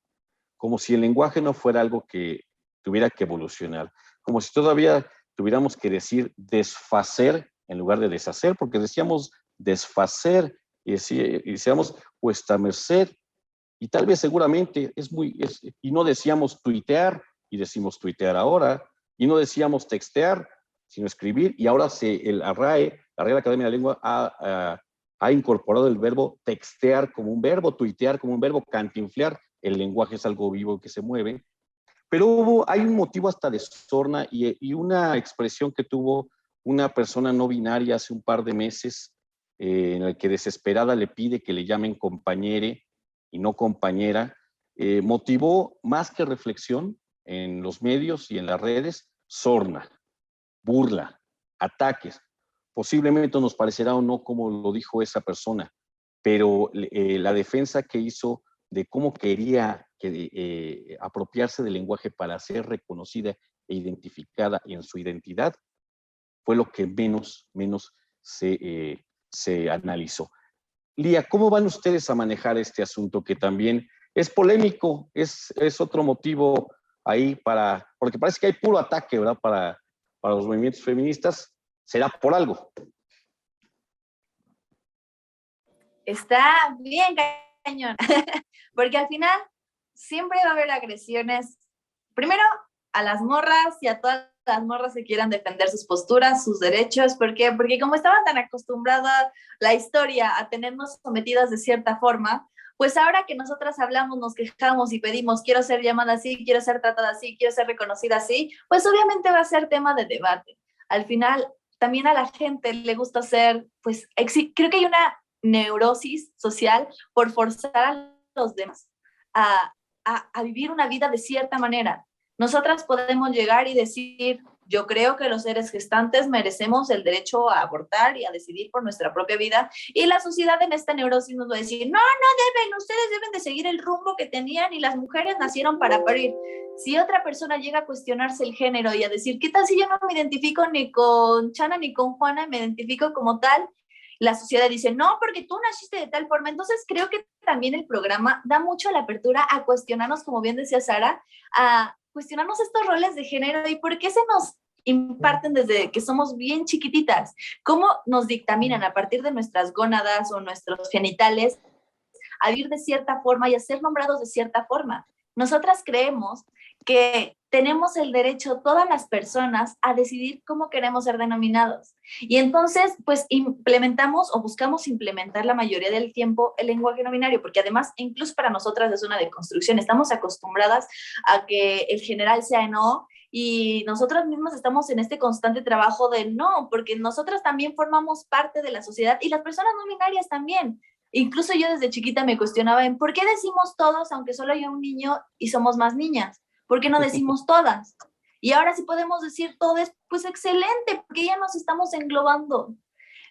Como si el lenguaje no fuera algo que tuviera que evolucionar, como si todavía tuviéramos que decir desfacer en lugar de deshacer, porque decíamos desfacer y decíamos vuestra merced, y tal vez seguramente y no decíamos tuitear, y decimos tuitear ahora, y no decíamos textear, sino escribir, y ahora la RAE, la Real Academia de la Lengua, ha incorporado el verbo textear como un verbo, tuitear como un verbo, cantinflear. El lenguaje es algo vivo que se mueve. Pero hay un motivo hasta de sorna y una expresión que tuvo una persona no binaria hace un par de meses, en el que desesperada le pide que le llamen compañere y no compañera, motivó más que reflexión en los medios y en las redes, sorna, burla, ataques. Posiblemente nos parecerá o no como lo dijo esa persona, pero la defensa que hizo de cómo quería apropiarse del lenguaje para ser reconocida e identificada en su identidad fue lo que menos se analizó. Lía, ¿cómo van ustedes a manejar este asunto que también es polémico? Es otro motivo ahí porque parece que hay puro ataque, ¿verdad? Para los movimientos feministas, será por algo. Está bien cañón, porque al final siempre va a haber agresiones, primero a las morras y a todas las morras que quieran defender sus posturas, sus derechos. ¿Por qué? Porque como estaba tan acostumbrada la historia a tenernos sometidas de cierta forma, pues ahora que nosotras hablamos, nos quejamos y pedimos, quiero ser llamada así, quiero ser tratada así, quiero ser reconocida así, pues obviamente va a ser tema de debate. Al final, también a la gente le gusta ser, pues, creo que hay una neurosis social por forzar a los demás a vivir una vida de cierta manera. Nosotras podemos llegar y decir, yo creo que los seres gestantes merecemos el derecho a abortar y a decidir por nuestra propia vida, y la sociedad en esta neurosis nos va a decir, no, ustedes deben de seguir el rumbo que tenían y las mujeres nacieron para parir. Si otra persona llega a cuestionarse el género y a decir, ¿qué tal si yo no me identifico ni con Chana ni con Juana, me identifico como tal? La sociedad dice, no, porque tú naciste de tal forma. Entonces creo que también el programa da mucho la apertura a cuestionarnos, como bien decía Sara, a cuestionarnos estos roles de género y por qué se nos imparten desde que somos bien chiquititas, cómo nos dictaminan a partir de nuestras gónadas o nuestros genitales a vivir de cierta forma y a ser nombrados de cierta forma. Nosotras creemos que tenemos el derecho, todas las personas, a decidir cómo queremos ser denominados. Y entonces, pues implementamos o buscamos implementar la mayoría del tiempo el lenguaje no binario, porque además, incluso para nosotras es una deconstrucción. Estamos acostumbradas a que el general sea no, y nosotras mismas estamos en este constante trabajo de no, porque nosotras también formamos parte de la sociedad y las personas no binarias también. Incluso yo desde chiquita me cuestionaba en por qué decimos todos, aunque solo hay un niño y somos más niñas. ¿Por qué no decimos todas? Y ahora sí podemos decir todas, pues excelente, porque ya nos estamos englobando.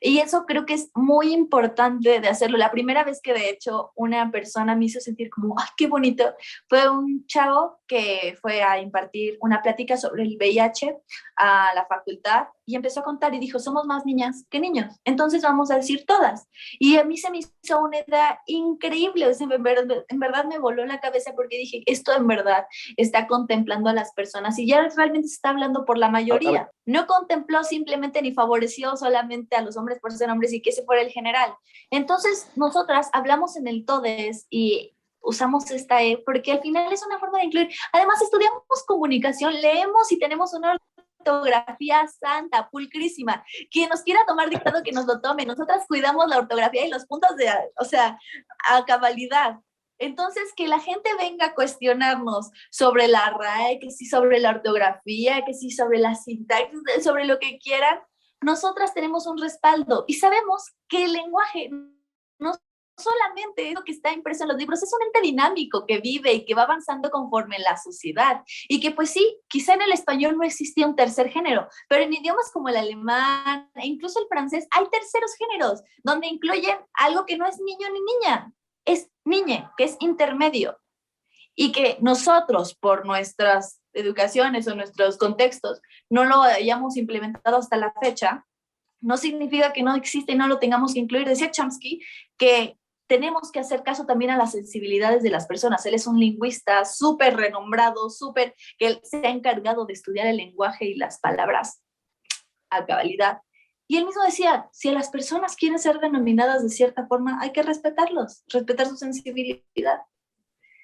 Y eso creo que es muy importante de hacerlo. La primera vez que de hecho una persona me hizo sentir como, ¡ay, qué bonito! Fue un chavo que fue a impartir una plática sobre el VIH a la facultad y empezó a contar y dijo, somos más niñas que niños, entonces vamos a decir todas. Y a mí se me hizo una idea increíble, o sea, en verdad me voló la cabeza porque dije, esto en verdad está contemplando a las personas y ya realmente se está hablando por la mayoría. No contempló simplemente ni favoreció solamente a los hombres por ser hombres y que ese fuera el general. Entonces, nosotras hablamos en el todes y usamos esta porque al final es una forma de incluir. Además, estudiamos comunicación, leemos y tenemos una ortografía santa, pulcrísima. Quien nos quiera tomar dictado, que nos lo tome. Nosotras cuidamos la ortografía y los puntos a cabalidad. Entonces, que la gente venga a cuestionarnos sobre la RAE, que sí sobre la ortografía, que sí sobre la sintaxis, sobre lo que quieran, nosotras tenemos un respaldo y sabemos que el lenguaje no solamente es lo que está impreso en los libros, es un ente dinámico que vive y que va avanzando conforme la sociedad. Y que pues sí, quizá en el español no existía un tercer género, pero en idiomas como el alemán e incluso el francés hay terceros géneros, donde incluyen algo que no es niño ni niña, es niñe, que es intermedio. Y que nosotros, por nuestras educaciones o nuestros contextos, no lo hayamos implementado hasta la fecha, no significa que no existe y no lo tengamos que incluir. Decía Chomsky que tenemos que hacer caso también a las sensibilidades de las personas. Él es un lingüista súper renombrado, que él se ha encargado de estudiar el lenguaje y las palabras a cabalidad. Y él mismo decía, si las personas quieren ser denominadas de cierta forma, hay que respetarlos, respetar su sensibilidad.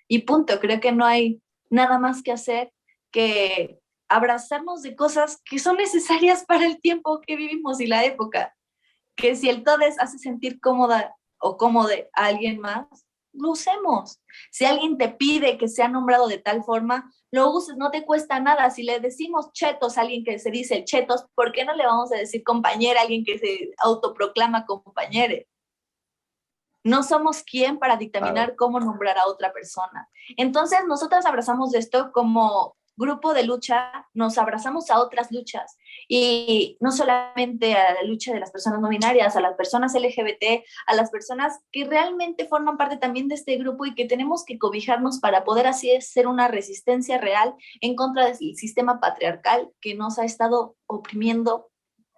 Y punto, creo que no hay nada más que hacer que abrazarnos de cosas que son necesarias para el tiempo que vivimos y la época. Que si el todes hace sentir cómoda o cómodo a alguien más, lo usemos. Si alguien te pide que sea nombrado de tal forma, lo uses, no te cuesta nada. Si le decimos chetos a alguien que se dice chetos, ¿por qué no le vamos a decir compañera a alguien que se autoproclama compañere? No somos quien para dictaminar cómo nombrar a otra persona. Entonces, nosotras abrazamos esto como grupo de lucha, nos abrazamos a otras luchas, y no solamente a la lucha de las personas no binarias, a las personas LGBT, a las personas que realmente forman parte también de este grupo y que tenemos que cobijarnos para poder así ser una resistencia real en contra del sistema patriarcal que nos ha estado oprimiendo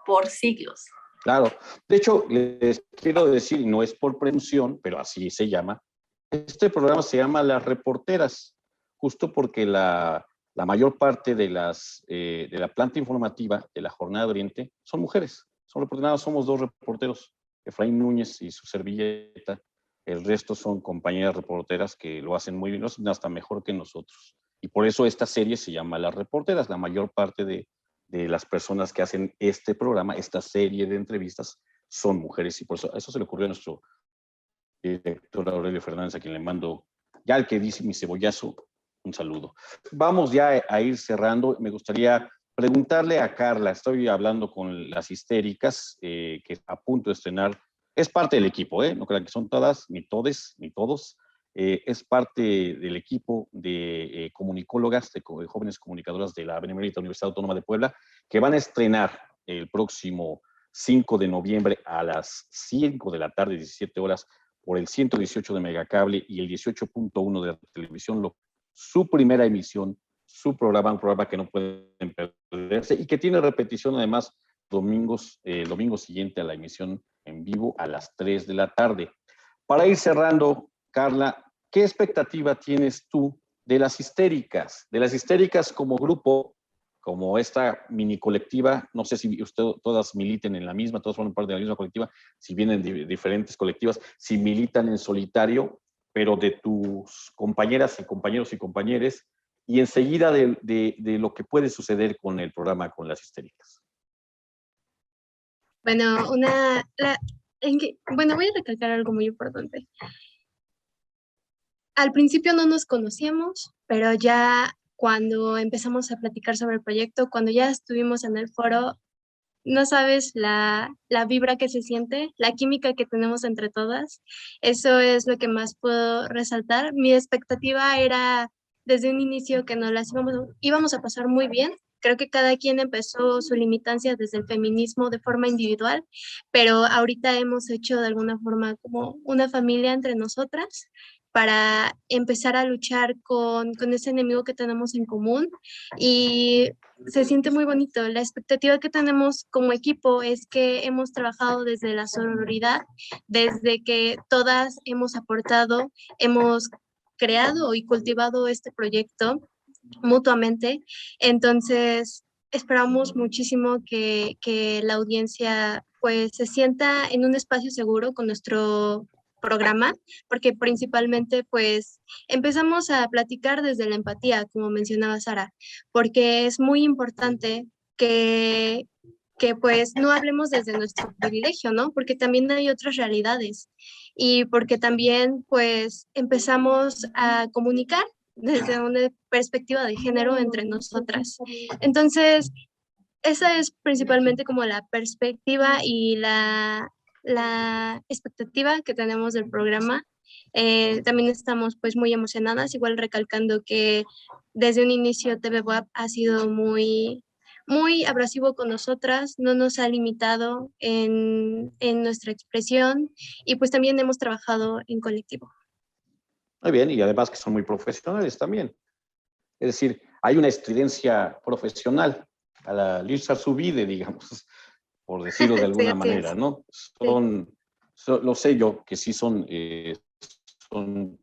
por siglos. Claro. De hecho, les quiero decir, y no es por presunción, pero así se llama, este programa se llama Las Reporteras, justo porque la mayor parte de la planta informativa de la Jornada de Oriente son mujeres. Son reporteras, somos 2 reporteros, Efraín Núñez y su servilleta. El resto son compañeras reporteras que lo hacen muy bien, lo hacen hasta mejor que nosotros. Y por eso esta serie se llama Las Reporteras. La mayor parte de las personas que hacen este programa, esta serie de entrevistas, son mujeres. Y por eso se le ocurrió a nuestro director Aurelio Fernández, a quien le mando, ya el que dice mi cebollazo, un saludo. Vamos ya a ir cerrando. Me gustaría preguntarle a Carla, estoy hablando con Las Histéricas, que a punto de estrenar, es parte del equipo, no crean que son todas, ni todes, ni todos, es parte del equipo de comunicólogas, de jóvenes comunicadoras de la Benemérita Universidad Autónoma de Puebla, que van a estrenar el próximo 5 de noviembre a las 5 de la tarde, 17 horas, por el 118 de Megacable y el 18.1 de la televisión local, su primera emisión, su programa, un programa que no pueden perderse y que tiene repetición además domingo siguiente a la emisión en vivo a las 3 de la tarde. Para ir cerrando, Carla, ¿qué expectativa tienes tú de Las Histéricas? De Las Histéricas como grupo, como esta mini colectiva, no sé si todas militen en la misma, todas forman parte de la misma colectiva, si vienen de diferentes colectivas, si militan en solitario, pero de tus compañeras y compañeros y compañeres, y enseguida de lo que puede suceder con el programa con Las Histéricas. Bueno, voy a recalcar algo muy importante. Al principio no nos conocíamos, pero ya cuando empezamos a platicar sobre el proyecto, cuando ya estuvimos en el foro, no sabes la vibra que se siente, la química que tenemos entre todas. Eso es lo que más puedo resaltar. Mi expectativa era desde un inicio que nos las íbamos a pasar muy bien. Creo que cada quien empezó su limitancia desde el feminismo de forma individual, pero ahorita hemos hecho de alguna forma como una familia entre nosotras para empezar a luchar con ese enemigo que tenemos en común, y se siente muy bonito. La expectativa que tenemos como equipo es que hemos trabajado desde la sororidad, desde que todas hemos aportado, hemos creado y cultivado este proyecto mutuamente. Entonces, esperamos muchísimo que la audiencia pues se sienta en un espacio seguro con nuestro programa, porque principalmente pues empezamos a platicar desde la empatía, como mencionaba Sara, porque es muy importante que pues no hablemos desde nuestro privilegio, ¿no? Porque también hay otras realidades, y porque también pues empezamos a comunicar desde una perspectiva de género entre nosotras. Entonces, esa es principalmente como la perspectiva y la expectativa que tenemos del programa. También estamos pues muy emocionadas, igual recalcando que desde un inicio TV WAP ha sido muy abrasivo con nosotras, no nos ha limitado en nuestra expresión, y pues también hemos trabajado en colectivo. Muy bien, y además que son muy profesionales también. Es decir, hay una estridencia profesional a la Lisa Subide, digamos, por decirlo de alguna manera, ¿no? Lo sé yo, que sí son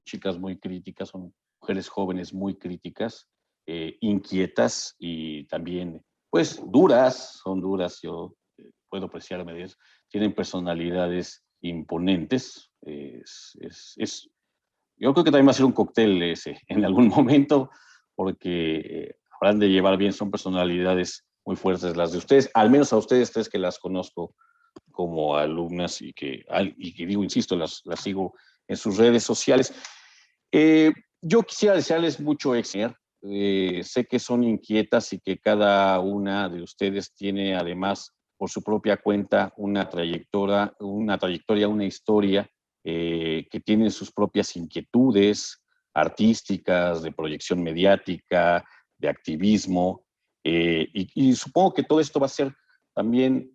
chicas muy críticas, son mujeres jóvenes muy críticas, inquietas y también, pues, duras, son duras, yo puedo apreciarme de eso, tienen personalidades imponentes, yo creo que también va a ser un cóctel ese en algún momento, porque habrán de llevar bien, son personalidades muy fuertes las de ustedes, al menos a ustedes tres que las conozco como alumnas y que digo, insisto, las sigo en sus redes sociales. Yo quisiera desearles mucho éxito. Sé que son inquietas y que cada una de ustedes tiene además por su propia cuenta una historia que tiene sus propias inquietudes artísticas, de proyección mediática, de activismo, y supongo que todo esto va a ser también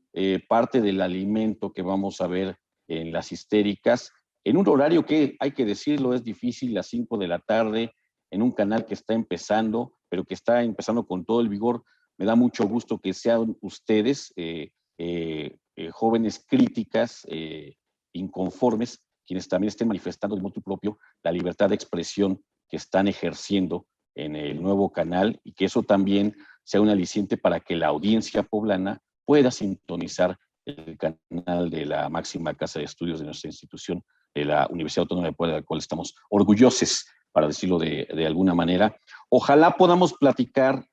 parte del alimento que vamos a ver en las histéricas, en un horario que, hay que decirlo, es difícil, las 5 de la tarde, en un canal que está empezando, pero que está empezando con todo el vigor. Me da mucho gusto que sean ustedes, jóvenes críticas, inconformes, quienes también estén manifestando de motu propio la libertad de expresión que están ejerciendo en el nuevo canal, y que eso también sea un aliciente para que la audiencia poblana pueda sintonizar el canal de la máxima casa de estudios de nuestra institución, de la Universidad Autónoma de Puebla, de la cual estamos orgullosos, para decirlo de alguna manera. Ojalá podamos platicar,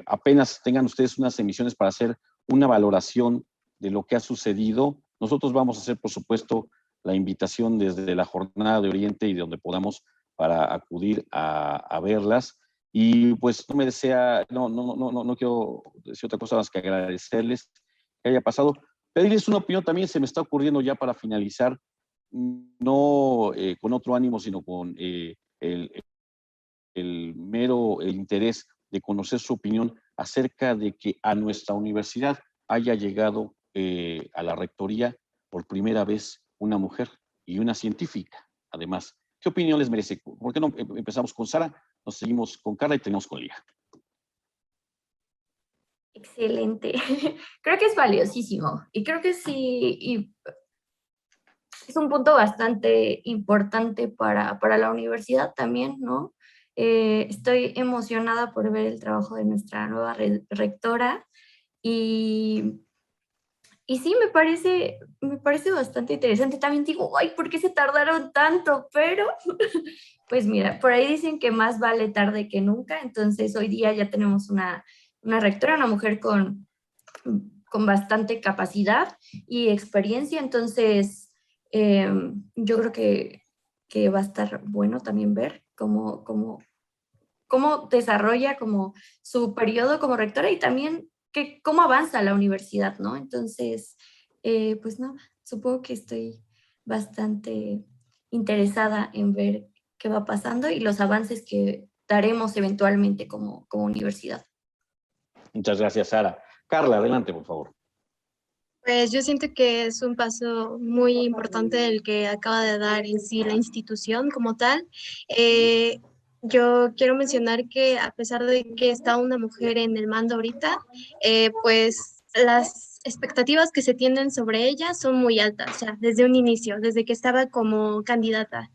apenas tengan ustedes unas emisiones para hacer una valoración de lo que ha sucedido. Nosotros vamos a hacer, por supuesto, la invitación desde la Jornada de Oriente y de donde podamos para acudir a verlas. Y pues no quiero decir otra cosa más que agradecerles que haya pasado. Pedirles una opinión también, se me está ocurriendo ya para finalizar, no con otro ánimo, sino con el mero interés de conocer su opinión acerca de que a nuestra universidad haya llegado a la rectoría por primera vez una mujer y una científica, además. ¿Qué opinión les merece? ¿Por qué no empezamos con Sara, nos seguimos con Carla y terminamos con Lía? Excelente. Creo que es valiosísimo y creo que sí, y es un punto bastante importante para la universidad también, ¿no? Estoy emocionada por ver el trabajo de nuestra nueva rectora y, y sí, me parece bastante interesante. También digo, ay, ¿por qué se tardaron tanto? Pero, pues mira, por ahí dicen que más vale tarde que nunca, entonces hoy día ya tenemos una rectora, una mujer con bastante capacidad y experiencia, entonces yo creo que va a estar bueno también ver cómo desarrolla como su periodo como rectora y también cómo avanza la universidad, ¿no? Entonces, pues no, supongo que estoy bastante interesada en ver qué va pasando y los avances que daremos eventualmente como universidad. Muchas gracias, Sara. Carla, adelante, por favor. Pues yo siento que es un paso muy importante el que acaba de dar en sí la institución como tal. Yo quiero mencionar que a pesar de que está una mujer en el mando ahorita, pues las expectativas que se tienen sobre ella son muy altas, o sea, desde un inicio, desde que estaba como candidata.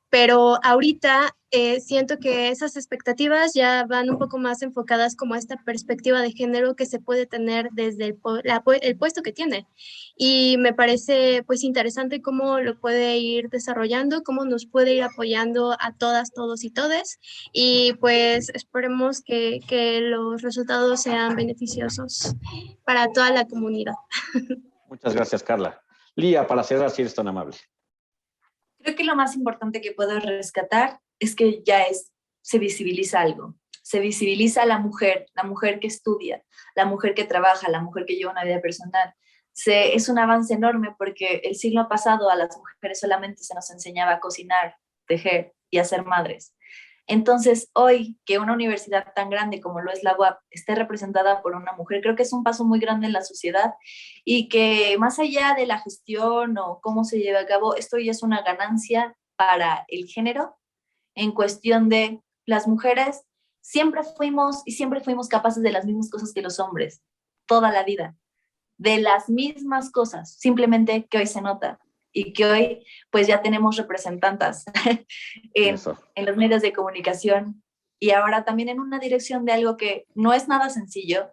Pero ahorita siento que esas expectativas ya van un poco más enfocadas como a esta perspectiva de género que se puede tener desde el puesto que tiene. Y me parece pues interesante cómo lo puede ir desarrollando, cómo nos puede ir apoyando a todas, todos y todes. Y pues esperemos que los resultados sean beneficiosos para toda la comunidad. Muchas gracias, Carla. Lía, para cerrar, si eres tan amable. Creo que lo más importante que puedo rescatar es que se visibiliza algo. Se visibiliza a la mujer que estudia, la mujer que trabaja, la mujer que lleva una vida personal. Es un avance enorme porque el siglo pasado a las mujeres solamente se nos enseñaba a cocinar, tejer y a ser madres. Entonces, hoy que una universidad tan grande como lo es la UAP esté representada por una mujer, creo que es un paso muy grande en la sociedad y que más allá de la gestión o cómo se lleva a cabo, esto ya es una ganancia para el género en cuestión de las mujeres siempre fuimos capaces de las mismas cosas que los hombres, toda la vida. de las mismas cosas, simplemente que hoy se nota y que hoy pues ya tenemos representantas en los medios de comunicación y ahora también en una dirección de algo que no es nada sencillo,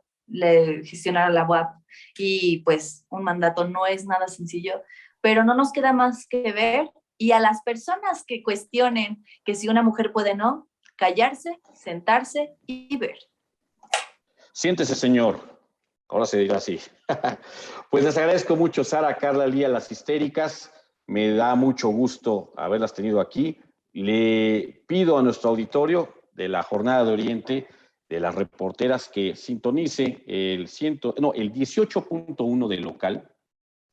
gestionar la UAP y pues un mandato no es nada sencillo, pero no nos queda más que ver y a las personas que cuestionen que si una mujer puede no, callarse, sentarse y ver. Siéntese, señor. Ahora se dirá así. Pues les agradezco mucho, Sara, Carla, Lía, las histéricas. Me da mucho gusto haberlas tenido aquí. Le pido a nuestro auditorio de la Jornada de Oriente, de las reporteras, que sintonice el 18.1 del local,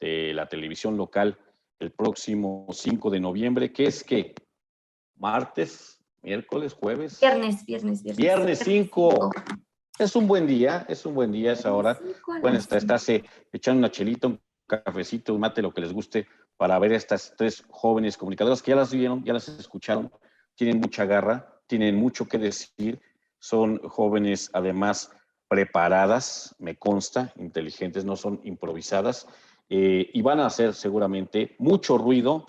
de la televisión local, el próximo 5 de noviembre, que es que martes, miércoles, jueves. Viernes 5. Es un buen día, esa hora. Pueden estarse echando una chelita, un cafecito, un mate, lo que les guste, para ver a estas tres jóvenes comunicadoras que ya las vieron, ya las escucharon, tienen mucha garra, tienen mucho que decir, son jóvenes además preparadas, me consta, inteligentes, no son improvisadas, y van a hacer seguramente mucho ruido,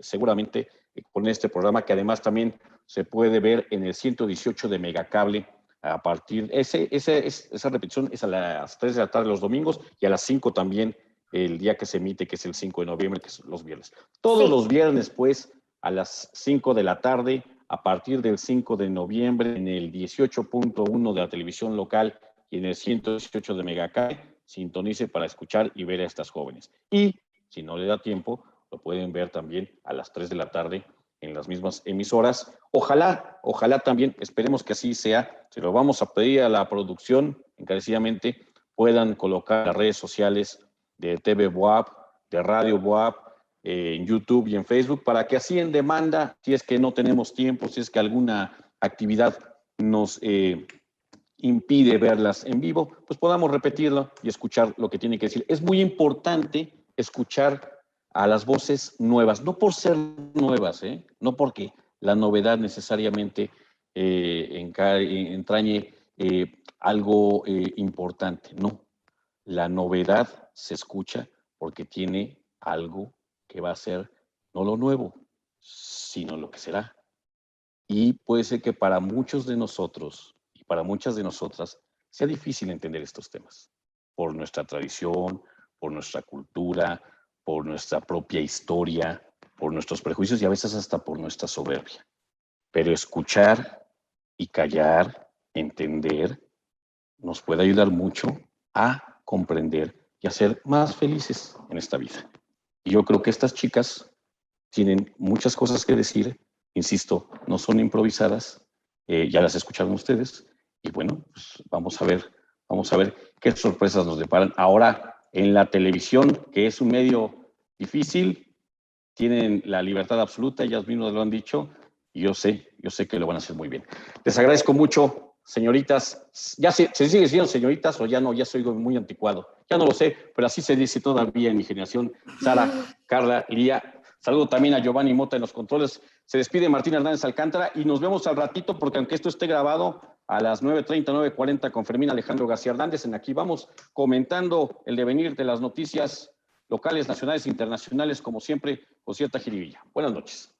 seguramente con este programa, que además también se puede ver en el 118 de Megacable. A partir, esa repetición es a las 3 de la tarde los domingos y a las 5 también el día que se emite, que es el 5 de noviembre, que son los viernes. Todos los viernes, pues, a las 5 de la tarde, a partir del 5 de noviembre, en el 18.1 de la televisión local y en el 118 de Megacable, sintonice para escuchar y ver a estas jóvenes. Y, si no le da tiempo, lo pueden ver también a las 3 de la tarde en las mismas emisoras. Ojalá también, esperemos que así sea, se lo vamos a pedir a la producción encarecidamente, puedan colocar las redes sociales de TV BUAP, de Radio BUAP, en YouTube y en Facebook, para que así en demanda, si es que no tenemos tiempo, si es que alguna actividad nos impide verlas en vivo, pues podamos repetirlo y escuchar lo que tiene que decir. Es muy importante escuchar a las voces nuevas, no por ser nuevas, no porque la novedad necesariamente entrañe algo importante, no. La novedad se escucha porque tiene algo que va a ser no lo nuevo, sino lo que será. Y puede ser que para muchos de nosotros y para muchas de nosotras sea difícil entender estos temas, por nuestra tradición, por nuestra cultura, por nuestra propia historia, por nuestros prejuicios y a veces hasta por nuestra soberbia. Pero escuchar y callar, entender, nos puede ayudar mucho a comprender y a ser más felices en esta vida. Y yo creo que estas chicas tienen muchas cosas que decir, insisto, no son improvisadas, ya las escucharon ustedes, y bueno, pues vamos a ver qué sorpresas nos deparan. Ahora, en la televisión, que es un medio difícil, tienen la libertad absoluta, ellas mismas lo han dicho, y yo sé que lo van a hacer muy bien. Les agradezco mucho, señoritas. ¿Ya se sigue diciendo señoritas o ya no? Ya soy muy anticuado. Ya no lo sé, pero así se dice todavía en mi generación. Sara, Carla, Lía. Saludo también a Giovanni Mota en los controles. Se despide Martín Hernández Alcántara y nos vemos al ratito, porque aunque esto esté grabado, a las 9:30, 9:40 con Fermín Alejandro García Hernández. En Aquí Vamos, comentando el devenir de las noticias locales, nacionales e internacionales, como siempre, con cierta jiribilla. Buenas noches.